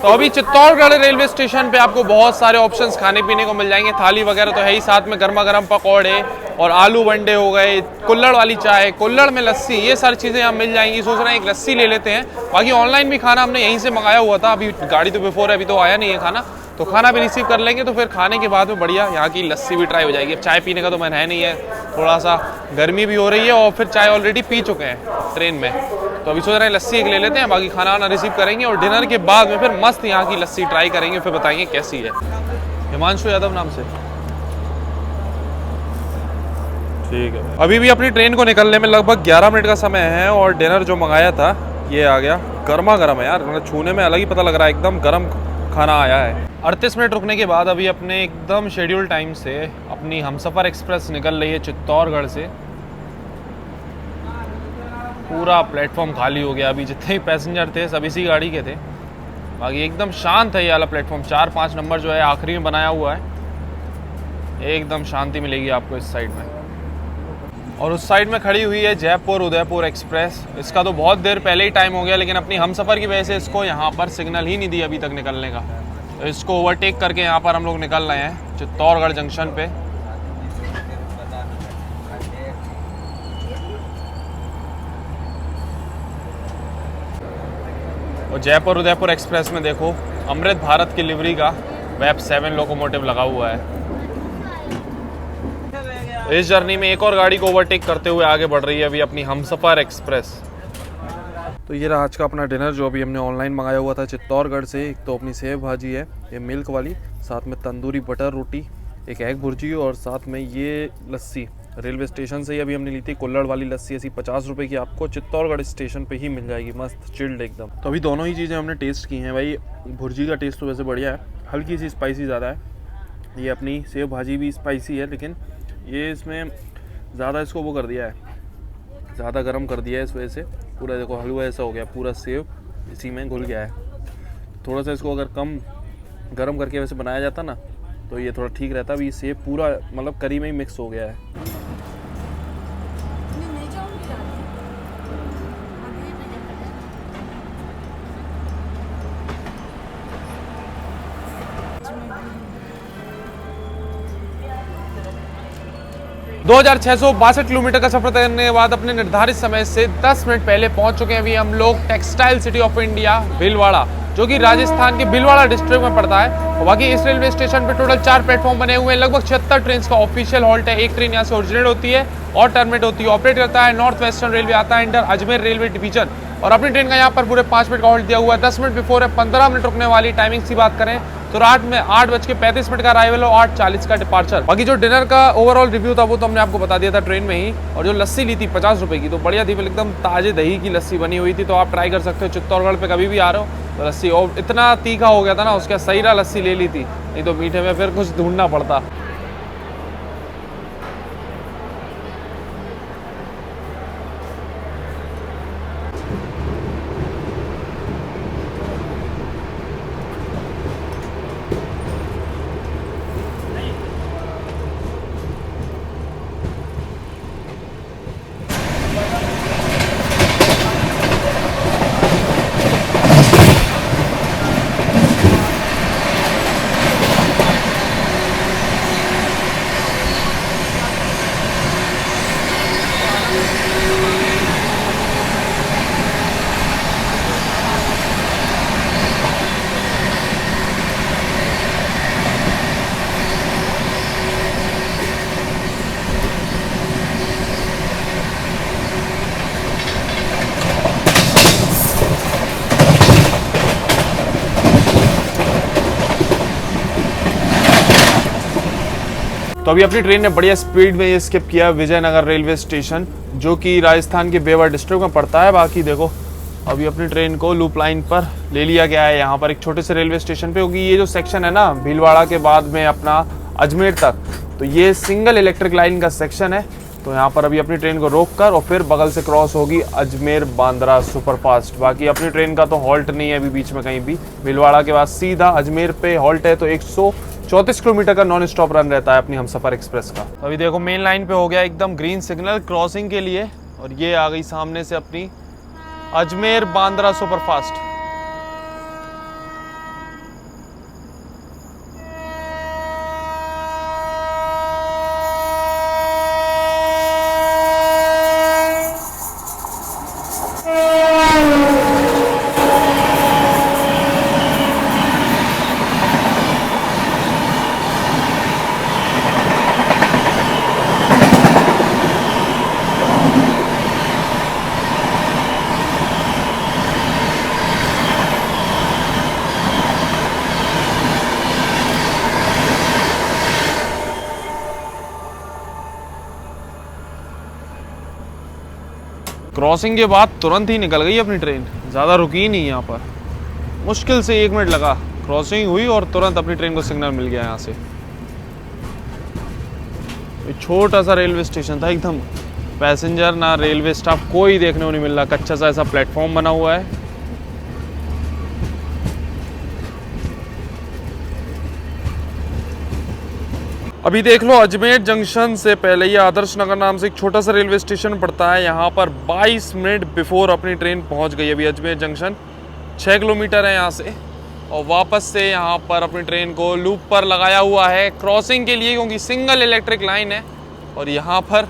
तो अभी चित्तौड़गढ़ रेलवे स्टेशन पे आपको बहुत सारे ऑप्शंस खाने पीने को मिल जाएंगे। थाली वगैरह तो है ही, साथ में गर्मा गर्म पकौड़े और आलू बंडे हो गए, कुल्हड़ वाली चाय, कुल्हड़ में लस्सी, ये सारी चीज़ें यहाँ मिल जाएंगी। सोच रहे हैं एक लस्सी ले लेते हैं। बाकी ऑनलाइन भी खाना हमने यहीं से मंगाया हुआ था, अभी गाड़ी तो बिफोर है, अभी तो आया नहीं है खाना, तो खाना भी रिसीव कर लेंगे। तो फिर खाने के बाद में बढ़िया यहाँ की लस्सी भी ट्राई हो जाएगी। अब चाय पीने का तो मन है नहीं है, थोड़ा सा गर्मी भी हो रही है और फिर चाय ऑलरेडी पी चुके हैं ट्रेन में, तो अभी सोच रहे हैं लस्सी एक ले लेते हैं। बाकी खाना वाना रिसीव करेंगे और डिनर के बाद में फिर मस्त यहाँ की लस्सी ट्राई करेंगे, फिर बताएंगे कैसी है। हिमांशु यादव नाम से, ठीक है। अभी भी अपनी ट्रेन को निकलने में लगभग 11 मिनट का समय है और डिनर जो मंगाया था ये आ गया। गर्मा गर्म है यार, मतलब छूने में अलग ही पता लग रहा है, एकदम गर्म खाना आया है। 38 मिनट रुकने के बाद अभी अपने एकदम शेड्यूल टाइम से अपनी हमसफर एक्सप्रेस निकल रही है चित्तौड़गढ़ से। पूरा प्लेटफॉर्म खाली हो गया, अभी जितने भी पैसेंजर थे सब इसी गाड़ी के थे। बाकी एकदम शांत है ये वाला प्लेटफॉर्म। 4-5 नंबर जो है आखिरी में बनाया हुआ है, एकदम शांति मिलेगी आपको इस साइड में। और उस साइड में खड़ी हुई है जयपुर उदयपुर एक्सप्रेस। इसका तो बहुत देर पहले ही टाइम हो गया, लेकिन अपनी हमसफ़र की वजह से इसको यहाँ पर सिग्नल ही नहीं दी अभी तक निकलने का। तो इसको ओवरटेक करके यहाँ पर हम लोग निकल रहे हैं चित्तौड़गढ़ जंक्शन पे। और जयपुर उदयपुर एक्सप्रेस में देखो अमृत भारत की लिवरी का वेब 7 लोकोमोटिव लगा हुआ है। इस जर्नी में एक और गाड़ी को ओवरटेक करते हुए आगे बढ़ रही है अभी अपनी हमसफर एक्सप्रेस। तो ये रहा आज का अपना डिनर जो अभी हमने ऑनलाइन मंगाया हुआ था चित्तौड़गढ़ से। एक तो अपनी सेव भाजी है ये मिल्क वाली, साथ में तंदूरी बटर रोटी, एक एग भुर्जी और साथ में ये लस्सी रेलवे स्टेशन से ही अभी हमने ली थी। कुल्हड़ वाली लस्सी ऐसी 50 रुपये की आपको चित्तौड़गढ़ स्टेशन पे ही मिल जाएगी, मस्त चिल्ड एकदम। तो अभी दोनों ही चीज़ें हमने टेस्ट की हैं भाई। भुर्जी का टेस्ट तो वैसे बढ़िया है, हल्की सी स्पाइसी ज़्यादा है। ये अपनी सेव भाजी भी स्पाइसी है, लेकिन ये इसमें ज़्यादा इसको वो कर दिया है, ज़्यादा गर्म कर दिया है, इस वजह से पूरा देखो हलवा ऐसा हो गया, पूरा सेव इसी में घुल गया है। थोड़ा सा इसको अगर कम गर्म करके वैसे बनाया जाता ना तो ये थोड़ा ठीक रहता। अभी सेव पूरा मतलब करी में ही मिक्स हो गया है। 2662 किलोमीटर का सफर करने के बाद अपने निर्धारित समय से 10 मिनट पहले पहुंच चुके हैं अभी हम लोग textile city of India Bhilwara, जो कि राजस्थान के भीलवाड़ा डिस्ट्रिक्ट में पड़ता है। और बाकी इस रेलवे स्टेशन पे टोटल 4 प्लेटफॉर्म बने हुए हैं। लगभग 76 ट्रेन का ऑफिशियल हॉल्ट है। एक ट्रेन यहाँ से ओरिजिनेट होती है और टर्मिनेट होती है। ऑपरेट करता है नॉर्थ वेस्टर्न रेलवे, आता है अंडर अजमेर रेलवे डिवीजन। और अपनी ट्रेन का यहाँ पर पूरे 5 मिनट का हॉल्ट दिया हुआ है। 10 मिनट बिफोर है, 15 मिनट रुकने वाली। टाइमिंग की बात करें तो रात में 8:35 का अराइवल हो, 8:40 का डिपार्चर। बाकी जो डिनर का ओवरऑल रिव्यू था वो तो हमने आपको बता दिया था ट्रेन में ही। और जो लस्सी ली थी 50 रुपये की, तो बढ़िया थी, एकदम ताजे दही की लस्सी बनी हुई थी। तो आप ट्राई कर सकते हो, चित्तौड़गढ़ पे कभी भी आ रहे हो तो लस्सी। और इतना तीखा हो गया था ना, उसका सही रहा लस्सी ले ली थी, नहीं तो मीठे में फिर कुछ ढूंढना पड़ता। तो अभी अपनी ट्रेन ने बढ़िया स्पीड में ये स्किप किया विजयनगर रेलवे स्टेशन, जो कि राजस्थान के बेवर डिस्ट्रिक्ट में पड़ता है। बाकी देखो अभी अपनी ट्रेन को लूप लाइन पर ले लिया गया है, यहाँ पर एक छोटे से रेलवे स्टेशन पे, क्योंकि ये जो सेक्शन है ना भीलवाड़ा के बाद में अपना अजमेर तक, तो ये सिंगल इलेक्ट्रिक लाइन का सेक्शन है। तो यहाँ पर अभी अपनी ट्रेन को रोक कर और फिर बगल से क्रॉस होगी अजमेर बांद्रा सुपरफास्ट। बाकी अपनी ट्रेन का तो हॉल्ट नहीं है अभी बीच में कहीं भी, भीलवाड़ा के बाद सीधा अजमेर पे हॉल्ट है। तो 134 किलोमीटर का नॉन स्टॉप रन रहता है अपनी हमसफर एक्सप्रेस का। तो अभी देखो मेन लाइन पे हो गया एकदम ग्रीन सिग्नल क्रॉसिंग के लिए, और ये आ गई सामने से अपनी अजमेर बांद्रा सुपरफास्ट। क्रॉसिंग के बाद तुरंत ही निकल गई अपनी ट्रेन, ज़्यादा रुकी नहीं यहाँ पर। मुश्किल से 1 मिनट लगा, क्रॉसिंग हुई और तुरंत अपनी ट्रेन को सिग्नल मिल गया यहाँ से। छोटा सा रेलवे स्टेशन था एकदम, पैसेंजर ना रेलवे स्टाफ कोई देखने को नहीं मिल रहा, कच्चा सा ऐसा प्लेटफॉर्म बना हुआ है। अभी देख लो अजमेर जंक्शन से पहले ये आदर्श नगर नाम से एक छोटा सा रेलवे स्टेशन पड़ता है, यहाँ पर 22 मिनट बिफोर अपनी ट्रेन पहुँच गई। अभी अजमेर जंक्शन 6 किलोमीटर है यहाँ से, और वापस से यहाँ पर अपनी ट्रेन को लूप पर लगाया हुआ है क्रॉसिंग के लिए, क्योंकि सिंगल इलेक्ट्रिक लाइन है। और यहाँ पर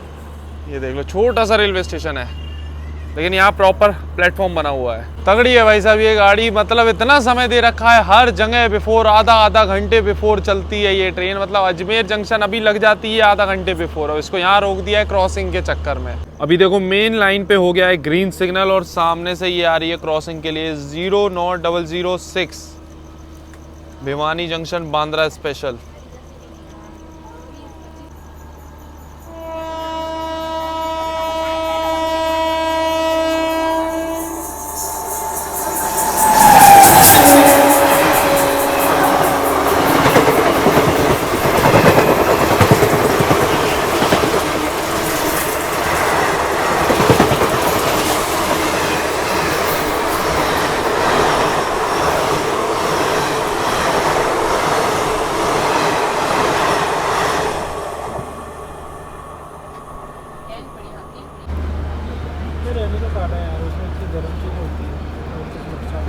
ये देख लो छोटा सा रेलवे स्टेशन है, लेकिन यहाँ प्रॉपर प्लेटफॉर्म बना हुआ है। तगड़ी है भाई साहब ये गाड़ी, मतलब इतना समय दे रखा है, हर जगह बिफोर आधा घंटे बिफोर चलती है ये ट्रेन। मतलब अजमेर जंक्शन अभी लग जाती है आधा घंटे बिफोर, और इसको यहाँ रोक दिया है क्रॉसिंग के चक्कर में। अभी देखो मेन लाइन पे हो गया है ग्रीन सिग्नल, और सामने से ये आ रही है क्रॉसिंग के लिए 09006 भिवानी जंक्शन बांद्रा स्पेशल। रहने का काटा है यार, उसमें इतनी गर्म चीज़ होती है और कुछ नुकसान।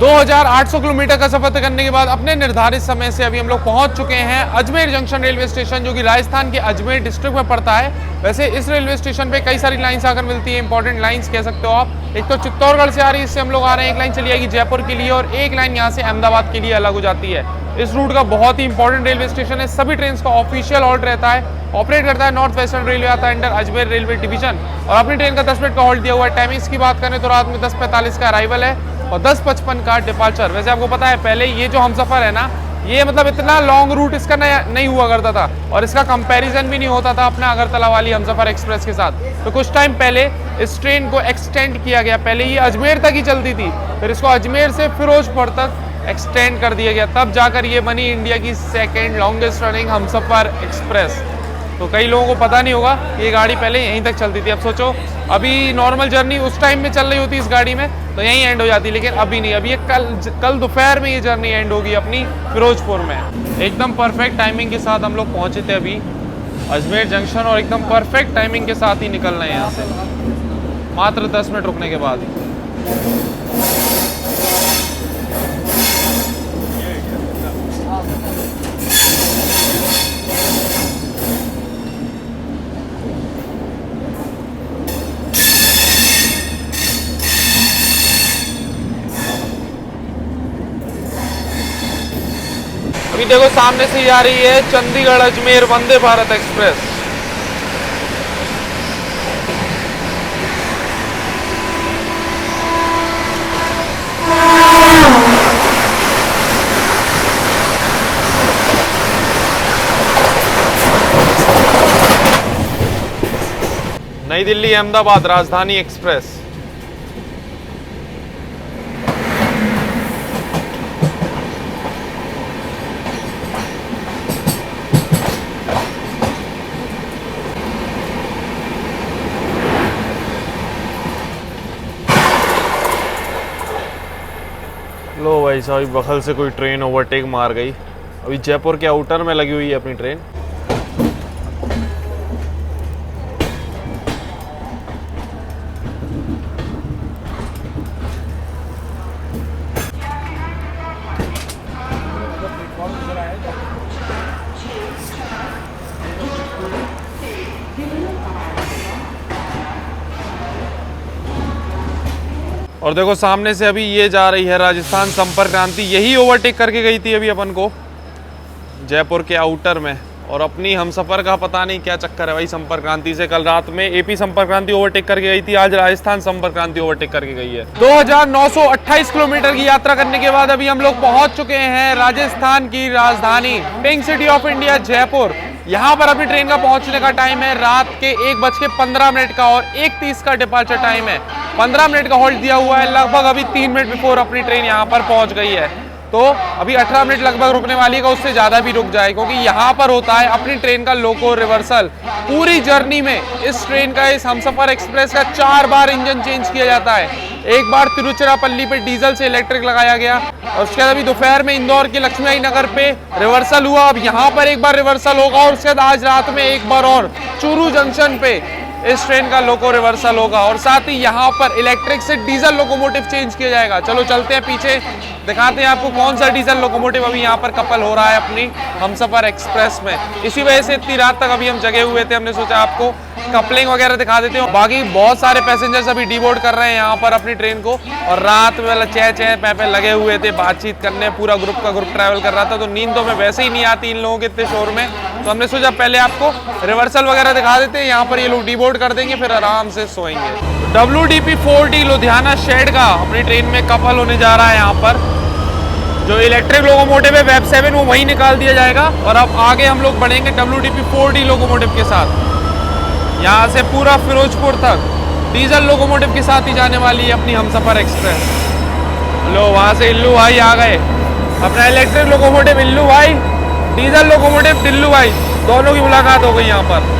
2800 किलोमीटर का सफर तय करने के बाद अपने निर्धारित समय से अभी हम लोग पहुंच चुके हैं अजमेर जंक्शन रेलवे स्टेशन, जो कि राजस्थान के अजमेर डिस्ट्रिक्ट में पड़ता है। वैसे इस रेलवे स्टेशन पे कई सारी लाइंस आकर मिलती है, इंपॉर्टेंट लाइंस कह सकते हो आप। एक तो चित्तौड़गढ़ से आ रही है, इससे हम लोग आ रहे हैं, एक लाइन चली जाएगी जयपुर के लिए, और एक लाइन यहाँ से अहमदाबाद के लिए अलग हो जाती है। इस रूट का बहुत ही इंपॉर्टेंट रेलवे स्टेशन है, सभी ट्रेन का ऑफिशियल हॉल्ट रहता है, ऑपरेट करता है नॉर्थ वेस्टर्न रेलवे, आता है अंडर अजमेर रेलवे डिवीजन। और अपनी ट्रेन का 10 मिनट का हॉल्ट दिया हुआ है। टाइमिंग्स की बात करें तो रात में 10:45 का अराइवल है और 10:55 का डिपार्चर। वैसे आपको पता है पहले ये जो हमसफर है ना, ये मतलब इतना लॉन्ग रूट इसका नहीं हुआ करता था, और इसका कंपैरिजन भी नहीं होता था अपना अगरतला वाली हमसफर एक्सप्रेस के साथ। तो कुछ टाइम पहले इस ट्रेन को एक्सटेंड किया गया, पहले ये अजमेर तक ही चलती थी, फिर इसको अजमेर से फिरोजपुर तक एक्सटेंड कर दिया गया, तब जाकर ये बनी इंडिया की second longest running Humsafar express. तो कई लोगों को पता नहीं होगा ये गाड़ी पहले यहीं तक चलती थी। अब सोचो अभी नॉर्मल जर्नी उस टाइम में चल रही होती इस गाड़ी में तो यहीं एंड हो जाती, लेकिन अभी नहीं, अभी ये कल दोपहर में ये जर्नी एंड होगी अपनी फिरोजपुर में। एकदम परफेक्ट टाइमिंग के साथ हम लोग पहुंचे थे अभी अजमेर जंक्शन, और एकदम परफेक्ट टाइमिंग के साथ ही निकल रहे हैं यहाँ से, मात्र 10 मिनट रुकने के बाद। अभी देखो सामने से आ रही है चंडीगढ़ अजमेर वंदे भारत एक्सप्रेस। नई दिल्ली अहमदाबाद राजधानी एक्सप्रेस। लो भाई साहब, बगल से कोई ट्रेन ओवरटेक मार गई। अभी जयपुर के आउटर में लगी हुई है अपनी ट्रेन। और देखो सामने से अभी ये जा रही है राजस्थान संपर्क क्रांति, यही ओवरटेक करके गई थी अभी अपन को जयपुर के आउटर में। और अपनी हमसफर का पता नहीं क्या चक्कर है भाई संपर्क क्रांति से। कल रात में एपी संपर्क क्रांति ओवरटेक करके गई थी, आज राजस्थान संपर्क क्रांति ओवरटेक करके गई है। 2928 किलोमीटर की यात्रा करने के बाद अभी हम लोग पहुंच चुके हैं राजस्थान की राजधानी pink city of India Jaipur. यहाँ पर अपनी ट्रेन का पहुंचने का टाइम है रात के 1:15 का और 1:30 का डिपार्चर टाइम है। 15 मिनट का होल्ड दिया हुआ है, लगभग अभी 3 मिनट बिफोर अपनी ट्रेन यहाँ पर पहुंच गई है। तो अभी 18 मिनट लगभग रुकने वाली है, उससे ज़्यादा भी रुक जाए, क्योंकि यहाँ पर होता है अपनी ट्रेन का लोको रिवर्सल। पूरी जर्नी में इस ट्रेन का, इस हमसफर एक्सप्रेस का 4 बार इंजन चेंज किया जाता है। एक बार तिरुचिरापल्ली पे डीजल से इलेक्ट्रिक लगाया गया और उसके बाद अभी दोपहर में इंदौर के लक्ष्मी नगर पे रिवर्सल हुआ। अब यहाँ पर एक बार रिवर्सल होगा और उसके बाद आज रात में एक बार और चूरू जंक्शन पे इस ट्रेन का लोको रिवर्सल होगा। और साथ ही यहाँ पर इलेक्ट्रिक से डीजल लोकोमोटिव चेंज किया जाएगा। चलो चलते हैं पीछे, दिखाते हैं आपको कौन सा डीजल लोकोमोटिव अभी यहाँ पर कपल हो रहा है अपनी हमसफर एक्सप्रेस में। इसी वजह से इतनी रात तक अभी हम जगे हुए थे, हमने सोचा आपको कपलिंग वगैरह दिखा देते हैं। बाकी बहुत सारे पैसेंजर्स अभी डीबोर्ड कर रहे हैं यहाँ पर अपनी ट्रेन को, और रात में चह चह पे लगे हुए थे बातचीत करने। पूरा ग्रुप का ग्रुप ट्रैवल कर रहा था, तो नींद तो मैं वैसे ही नहीं आती इन लोगों के इतने शोर में, तो हमने सोचा पहले आपको रिवर्सल वगैरह दिखा देते हैं। यहाँ पर ये लोग डीबोर्ड कर देंगे, फिर आराम से सोएंगे। WDP 4D लुधियाना शेड का अपनी ट्रेन में कपल होने जा रहा है। यहाँ पर जो इलेक्ट्रिक लोकोमोटिव है वेब 7 वो वहीं निकाल दिया जाएगा, और अब आगे हम लोग बढ़ेंगे WDP 4D लोकोमोटिव के साथ। यहाँ से पूरा फिरोजपुर तक डीजल लोकोमोटिव के साथ ही जाने वाली है अपनी हमसफर एक्सप्रेस। लो वहाँ से इल्लू भाई आ गए, अपना इलेक्ट्रिक लोकोमोटिव इल्लू भाई, डीजल लोकोमोटिव टिल्लू भाई, दोनों की मुलाकात हो गई यहाँ पर।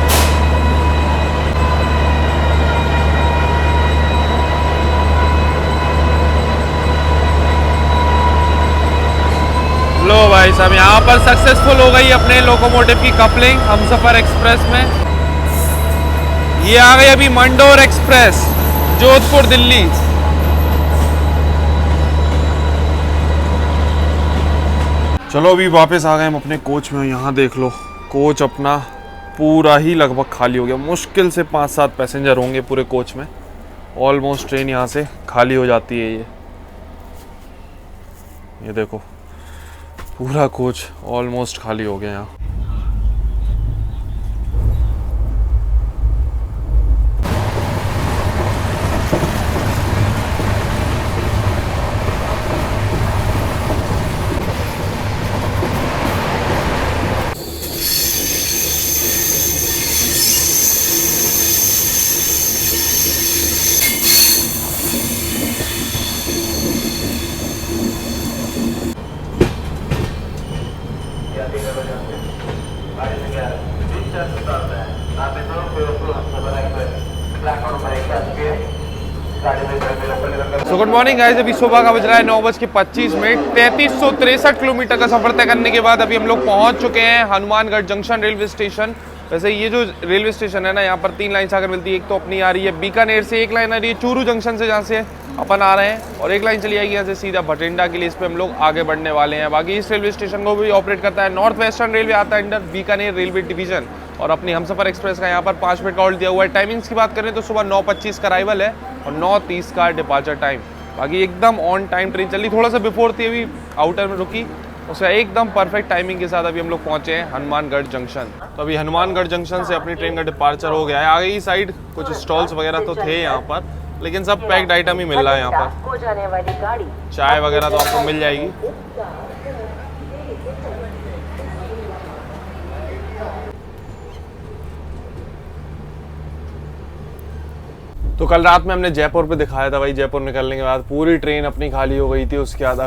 लो भाई साहब, यहाँ पर सक्सेसफुल हो गई अपने लोकोमोटिव की कपलिंग हमसफर एक्सप्रेस में। ये आ गई अभी मंडोर एक्सप्रेस जोधपुर दिल्ली। चलो अभी वापस आ गए हम अपने कोच में। यहाँ देख लो कोच अपना पूरा ही लगभग खाली हो गया, मुश्किल से 5-7 पैसेंजर होंगे पूरे कोच में। ऑलमोस्ट ट्रेन यहाँ से खाली हो जाती है। ये देखो पूरा कोच ऑलमोस्ट खाली हो गया यहाँ। तो गुड मॉर्निंग गाइस, अभी सुबह का बज रहा है 9:25। 3363 किलोमीटर का सफर तय करने के बाद अभी हम लोग पहुंच चुके हैं हनुमानगढ़ जंक्शन रेलवे स्टेशन। वैसे ये जो रेलवे स्टेशन है ना, यहाँ पर 3 लाइन आकर मिलती है। एक तो अपनी आ रही है बीकानेर से, एक लाइन आ रही है चूरू जंक्शन से जहाँ से अपन आ रहे हैं, और एक लाइन चली आएगी यहाँ से सीधा भटिंडा के लिए। इस पर हम लोग आगे बढ़ने वाले हैं। बाकी इस रेलवे स्टेशन को भी ऑपरेट करता है नॉर्थ वेस्टर्न रेलवे, आता है अंडर बीकानेर रेलवे डिवीजन। और अपनी हमसफर एक्सप्रेस का यहाँ पर 5 मिनट का होल्ड दिया हुआ है। टाइमिंग्स की बात करें तो सुबह 9:25 का अराइवल है और 9:30 का डिपार्चर टाइम। बाकी एकदम ऑन टाइम ट्रेन चली, थोड़ा सा बिफोर थी अभी आउटर में रुकी, उसका एकदम परफेक्ट टाइमिंग के साथ अभी हम लोग पहुंचे हैं हनुमानगढ़ जंक्शन। तो अभी हनुमानगढ़ जंक्शन से अपनी ट्रेन का डिपार्चर हो गया है। आगे ही साइड कुछ स्टॉल्स वगैरह तो थे यहाँ पर, लेकिन सब पैक्ड आइटम ही मिल रहा है यहाँ पर। चाय वगैरह तो आपको मिल जाएगी। तो कल रात में हमने जयपुर पे दिखाया था भाई, जयपुर निकलने के बाद पूरी ट्रेन अपनी खाली हो गई थी। उसके बाद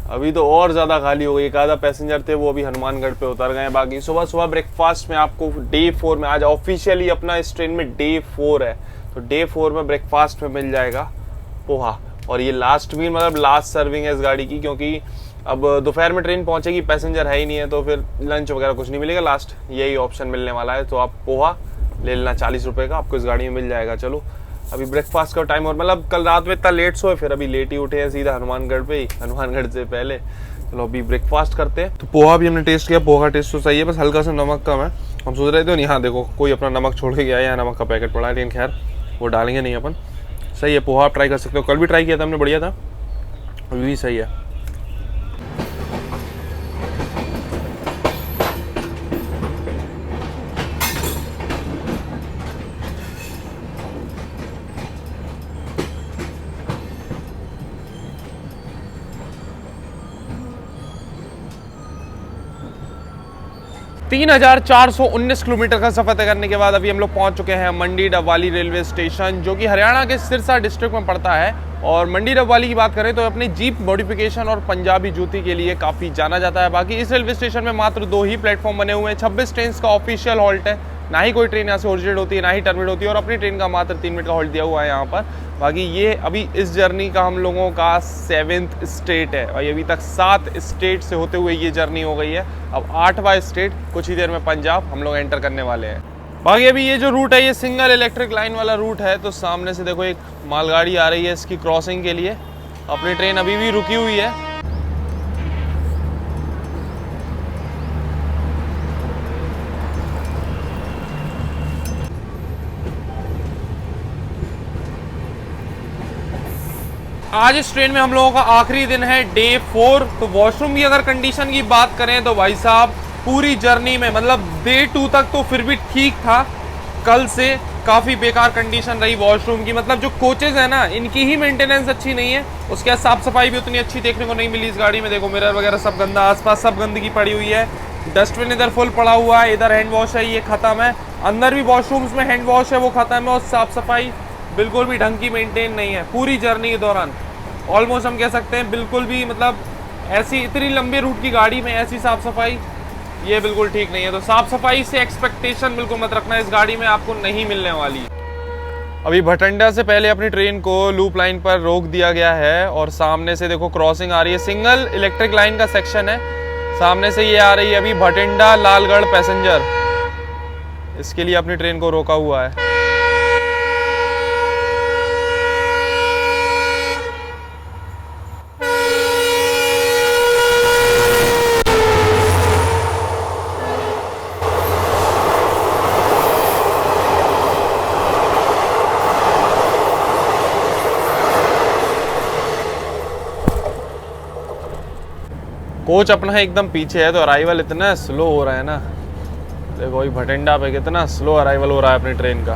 अभी तो और ज़्यादा खाली हो गई। एक आधा पैसेंजर थे वो अभी हनुमानगढ़ पे उतर गए। बाकी सुबह सुबह ब्रेकफास्ट में आपको डे 4 में, आज ऑफिशियली अपना इस ट्रेन में डे 4 है, तो डे 4 में ब्रेकफास्ट में मिल जाएगा पोहा। और ये लास्ट मील मतलब लास्ट सर्विंग है इस गाड़ी की, क्योंकि अब दोपहर में ट्रेन पहुंचेगी, पैसेंजर है ही नहीं है, तो फिर लंच वगैरह कुछ नहीं मिलेगा, लास्ट यही ऑप्शन मिलने वाला है। तो आप पोहा ले लेना 40 रुपये का, आपको इस गाड़ी में मिल जाएगा। चलो अभी ब्रेकफास्ट का टाइम, और मतलब कल रात में इतना लेट सोए, फिर अभी लेट ही उठे हैं सीधा हनुमानगढ़ पे ही, हनुमानगढ़ से पहले। चलो अभी ब्रेकफास्ट करते हैं। तो पोहा भी हमने टेस्ट किया, पोहा का टेस्ट तो सही है, बस हल्का सा नमक कम है। हम सोच रहे थे नहीं, हाँ देखो कोई अपना नमक छोड़ के गया है, यहाँ नमक का पैकेट पड़ा है, लेकिन खैर वो डालेंगे नहीं अपन। सही है, पोहा आप ट्राई कर सकते हो, कल भी ट्राई किया था हमने, बढ़िया था, अभी भी सही है। तीन 3,419 किलोमीटर का सफर तय करने के बाद अभी हम लोग पहुंच चुके हैं मंडी डबवाली रेलवे स्टेशन, जो कि हरियाणा के सिरसा डिस्ट्रिक्ट में पड़ता है। और मंडी डबवाली की बात करें तो अपनी जीप मॉडिफिकेशन और पंजाबी जूती के लिए काफ़ी जाना जाता है। बाकी इस रेलवे स्टेशन में मात्र 2 ही प्लेटफॉर्म बने हुए हैं। 26 ट्रेन का ऑफिशियल हॉल्ट है, ना ही कोई ट्रेन यहाँ से ओरिजिनेट होती है, ना ही टर्मिनेट होती है, और अपनी ट्रेन का मात्र 3 मिनट का हॉल्ट दिया हुआ है यहाँ पर। बाकी ये अभी इस जर्नी का हम लोगों का 7th स्टेट है, और अभी तक 7 स्टेट से होते हुए ये जर्नी हो गई है। अब 8वां स्टेट कुछ ही देर में पंजाब हम लोग एंटर करने वाले हैं। बाकी अभी ये जो रूट है ये सिंगल इलेक्ट्रिक लाइन वाला रूट है। तो सामने से देखो एक मालगाड़ी आ रही है इसकी क्रॉसिंग के लिए, अपनी ट्रेन अभी भी रुकी हुई है। आज इस ट्रेन में हम लोगों का आखिरी दिन है, डे 4। तो वॉशरूम की अगर कंडीशन की बात करें तो भाई साहब पूरी जर्नी में मतलब डे 2 तक तो फिर भी ठीक था, कल से काफ़ी बेकार कंडीशन रही वॉशरूम की। मतलब जो कोचेज है ना, इनकी ही मेंटेनेंस अच्छी नहीं है, उसके बाद साफ सफाई भी उतनी अच्छी देखने को नहीं मिली इस गाड़ी में। देखो मिरर वगैरह सब गंदा, आसपास सब गंदगी पड़ी हुई है, डस्टबिन इधर फुल पड़ा हुआ है, इधर हैंड वॉश है ये ख़त्म है, अंदर भी वॉशरूम्स में हैंड वॉश है वो ख़त्म है, और साफ सफाई बिल्कुल भी ढंग की मेंटेन नहीं है पूरी जर्नी के दौरान। ऑलमोस्ट हम कह सकते हैं बिल्कुल भी, मतलब ऐसी इतनी लंबी रूट की गाड़ी में ऐसी साफ़ सफाई ये बिल्कुल ठीक नहीं है। तो साफ़ सफाई से एक्सपेक्टेशन बिल्कुल मत रखना, इस गाड़ी में आपको नहीं मिलने वाली। अभी भटिंडा से पहले अपनी ट्रेन को लूप लाइन पर रोक दिया गया है, और सामने से देखो क्रॉसिंग आ रही है, सिंगल इलेक्ट्रिक लाइन का सेक्शन है, सामने से ये आ रही है अभी भटिंडा लालगढ़ पैसेंजर, इसके लिए अपनी ट्रेन को रोका हुआ है। कोच अपना है एकदम पीछे है, तो अराइवल इतना स्लो हो रहा है ना, देखो भाई भटिंडा पे कितना स्लो अराइवल हो रहा है अपनी ट्रेन का।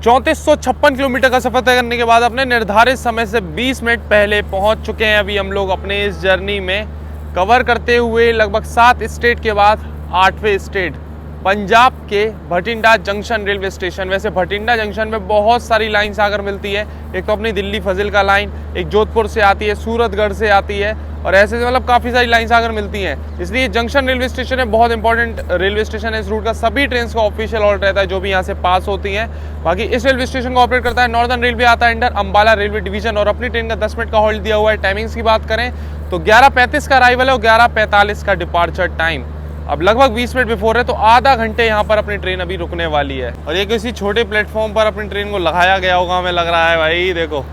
3456 किलोमीटर का सफर तय करने के बाद अपने निर्धारित समय से 20 मिनट पहले पहुंच चुके हैं अभी हम लोग अपने इस जर्नी में, कवर करते हुए लगभग 7 स्टेट के बाद 8वें स्टेट पंजाब के भटिंडा जंक्शन रेलवे स्टेशन। वैसे भटिंडा जंक्शन में बहुत सारी लाइन्स आकर मिलती है, एक तो अपनी दिल्ली फजिल्का लाइन, एक जोधपुर से आती है, सूरतगढ़ से आती है, और ऐसे मतलब काफ़ी सारी लाइन्स आकर मिलती हैं। इसलिए जंक्शन रेलवे स्टेशन है, बहुत इंपॉर्टेंट रेलवे स्टेशन है इस रूट का। सभी ट्रेन का ऑफिशियल हॉल्ट रहता है जो भी यहाँ से पास होती हैं। बाकी इस रेलवे स्टेशन को ऑपरेट करता है नॉर्दर्न रेलवे, आता है अंडर अम्बाला रेलवे डिवीजन, और अपनी ट्रेन का 10 मिनट का हॉल्ट दिया हुआ है। टाइमिंग्स की बात करें तो 11:35 का अराइवल है और 11:45 का डिपार्चर टाइम। अब लगभग 20 मिनट बिफोर है, तो आधा घंटे यहाँ पर अपनी ट्रेन अभी रुकने वाली है। और ये किसी छोटे प्लेटफॉर्म पर अपनी ट्रेन को लगाया गया होगा हमें लग रहा है भाई। देखो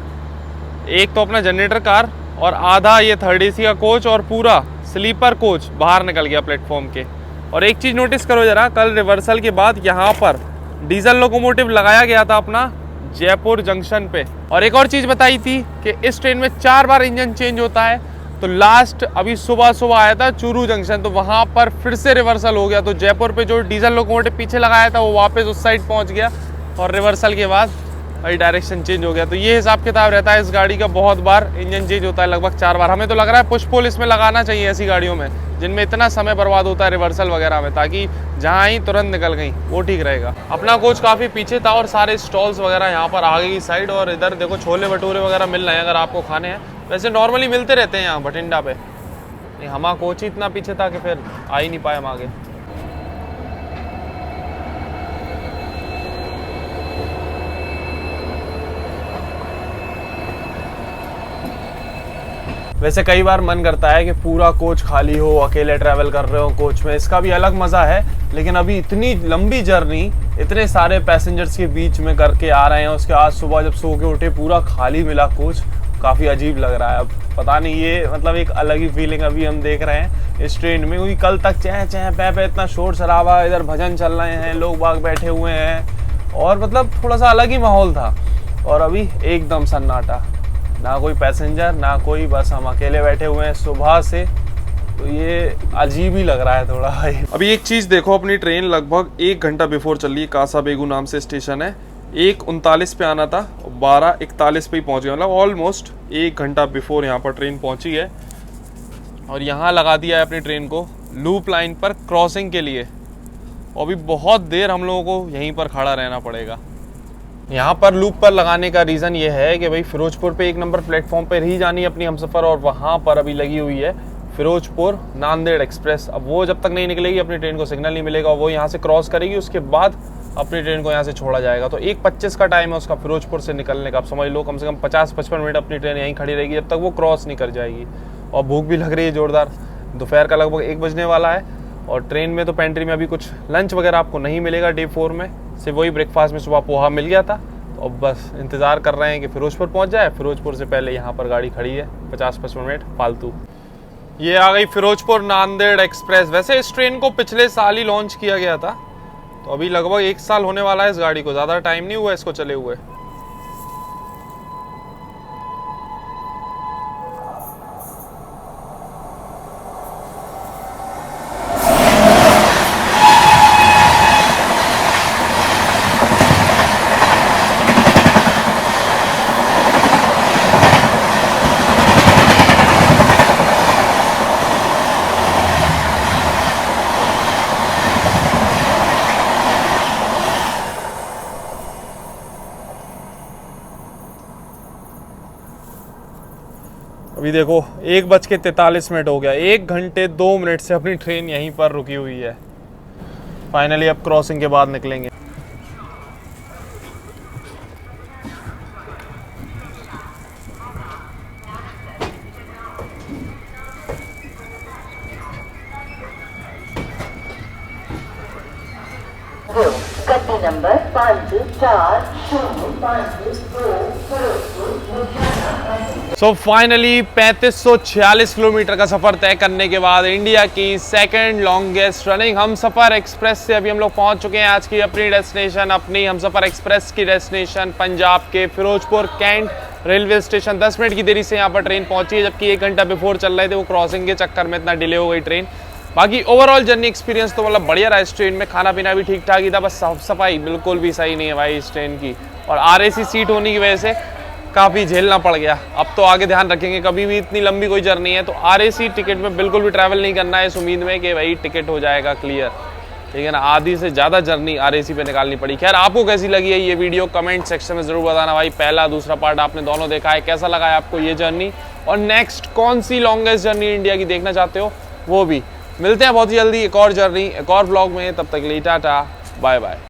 एक तो अपना जनरेटर कार और आधा ये 3rd AC का कोच और पूरा स्लीपर कोच बाहर निकल गया प्लेटफॉर्म के। और एक चीज़ नोटिस करो जरा, कल रिवर्सल के बाद यहाँ पर डीजल लोकोमोटिव लगाया गया था अपना जयपुर जंक्शन पे। और एक और चीज़ बताई थी कि इस ट्रेन में 4 बार इंजन चेंज होता है। तो लास्ट अभी सुबह आया था चूरू जंक्शन, तो वहाँ पर फिर से रिवर्सल हो गया। तो जयपुर पे जो डीजल लोकोमोटिव पीछे लगाया था वो वापस उस साइड पहुँच गया, और रिवर्सल के बाद भाई डायरेक्शन चेंज हो गया। तो ये हिसाब किताब रहता है इस गाड़ी का, बहुत बार इंजन चेंज होता है, लगभग 4 बार। हमें तो लग रहा है पुश पुल इसमें लगाना चाहिए ऐसी गाड़ियों में, जिनमें इतना समय बर्बाद होता है रिवर्सल वगैरह में, ताकि जहाँ ही तुरंत निकल गई वो ठीक रहेगा। अपना कोच काफ़ी पीछे था और सारे स्टॉल्स वगैरह यहाँ पर आगे की साइड, और इधर देखो छोले भटूरे वगैरह मिल रहे हैं अगर आपको खाने हैं। वैसे नॉर्मली मिलते रहते हैं यहाँ भटिंडा पे, हमारा कोच ही इतना पीछे था कि फिर आ ही नहीं पाए हम आगे। वैसे कई बार मन करता है कि पूरा कोच खाली हो, अकेले ट्रैवल कर रहे हो कोच में, इसका भी अलग मज़ा है। लेकिन अभी इतनी लंबी जर्नी इतने सारे पैसेंजर्स के बीच में करके आ रहे हैं, उसके आज सुबह जब सो के उठे पूरा खाली मिला कोच, काफ़ी अजीब लग रहा है। अब पता नहीं, ये मतलब एक अलग ही फीलिंग अभी हम देख रहे हैं इस ट्रेन में, क्योंकि कल तक चह चह पे इतना शोर शराबा, इधर भजन चल रहे हैं, लोग बाग बैठे हुए हैं और मतलब थोड़ा सा अलग ही माहौल था। और अभी एकदम सन्नाटा, ना कोई पैसेंजर ना कोई, बस हम अकेले बैठे हुए हैं सुबह से। तो ये अजीब ही लग रहा है थोड़ा भाई। अभी एक चीज़ देखो, अपनी ट्रेन लगभग 1 घंटा बिफोर चल रही है। कासाबेगू नाम से स्टेशन है, 1:39 पे आना था, 12:41 पे ही पहुँच गया, मतलब ऑलमोस्ट 1 घंटा बिफोर यहाँ पर ट्रेन पहुँची है। और यहाँ लगा दिया है अपनी ट्रेन को लूप लाइन पर क्रॉसिंग के लिए, और अभी बहुत देर हम लोगों को यहीं पर खड़ा रहना पड़ेगा। यहाँ पर लूप पर लगाने का रीज़न ये है कि भाई फिरोजपुर पे 1 नंबर प्लेटफॉर्म पर ही जानी है अपनी हमसफ़र, और वहाँ पर अभी लगी हुई है फिरोजपुर नांदेड़ एक्सप्रेस। अब वो जब तक नहीं निकलेगी अपनी ट्रेन को सिग्नल नहीं मिलेगा, वो यहाँ से क्रॉस करेगी, उसके बाद अपनी ट्रेन को यहाँ से छोड़ा जाएगा। तो 1:25 का टाइम है उसका फिरोजपुर से निकलने का। आप समझ लो कम से कम 50-55 मिनट अपनी ट्रेन यहीं खड़ी रहेगी जब तक वो क्रॉस नहीं कर जाएगी। और भूख भी लग रही है ज़ोरदार, दोपहर का लगभग 1 बजने वाला है। और ट्रेन में तो पेंट्री में अभी कुछ लंच वगैरह आपको नहीं मिलेगा डे 4 में, सिर्फ वही ब्रेकफास्ट में सुबह पोहा मिल गया था। तो अब बस इंतज़ार कर रहे हैं कि फिरोजपुर पहुंच जाए। फिरोजपुर से पहले यहाँ पर गाड़ी खड़ी है 50-55 मिनट फालतू। ये आ गई फिरोजपुर नांदेड़ एक्सप्रेस। वैसे इस ट्रेन को पिछले साल ही लॉन्च किया गया था, तो अभी लगभग 1 साल होने वाला है इस गाड़ी को, ज़्यादा टाइम नहीं हुआ इसको चले हुए। अभी देखो 1:43 हो गया, 1 घंटे 2 मिनट से अपनी ट्रेन यहीं पर रुकी हुई है। फाइनली अब क्रॉसिंग के बाद निकलेंगे। गति नंबर 5405 सो फाइनली 3546 किलोमीटर का सफ़र तय करने के बाद इंडिया की सेकंड लॉन्गेस्ट रनिंग हमसफ़र एक्सप्रेस से अभी हम लोग पहुंच चुके हैं आज की अपनी डेस्टिनेशन, अपनी हमसफ़र एक्सप्रेस की डेस्टिनेशन पंजाब के Firozpur cantt railway station. 10 minute की देरी से यहाँ पर ट्रेन पहुंची है, जबकि 1 घंटा बिफोर चल रहे थे। वो क्रॉसिंग के चक्कर में इतना डिले हो गई ट्रेन। बाकी ओवरऑल जर्नी एक्सपीरियंस तो मतलब बढ़िया रहा इस ट्रेन में। खाना पीना भी ठीक ठाक ही था, बस साफ सफाई बिल्कुल भी सही नहीं है भाई इस ट्रेन की। और RAC सीट होने की वजह से काफ़ी झेलना पड़ गया। अब तो आगे ध्यान रखेंगे, कभी भी इतनी लंबी कोई जर्नी है तो RAC टिकट में बिल्कुल भी ट्रैवल नहीं करना है इस उम्मीद में कि भाई टिकट हो जाएगा क्लियर। लेकिन आधी से ज़्यादा जर्नी RAC पे निकालनी पड़ी। खैर आपको कैसी लगी है ये वीडियो कमेंट सेक्शन में ज़रूर बताना भाई। पहला दूसरा पार्ट आपने दोनों देखा है, कैसा लगा है आपको ये जर्नी, और नेक्स्ट कौन सी लॉन्गेस्ट जर्नी इंडिया की देखना चाहते हो वो भी। मिलते हैं बहुत ही जल्दी एक और जर्नी एक और ब्लॉग में, तब तक के लिए टाटा बाय बाय।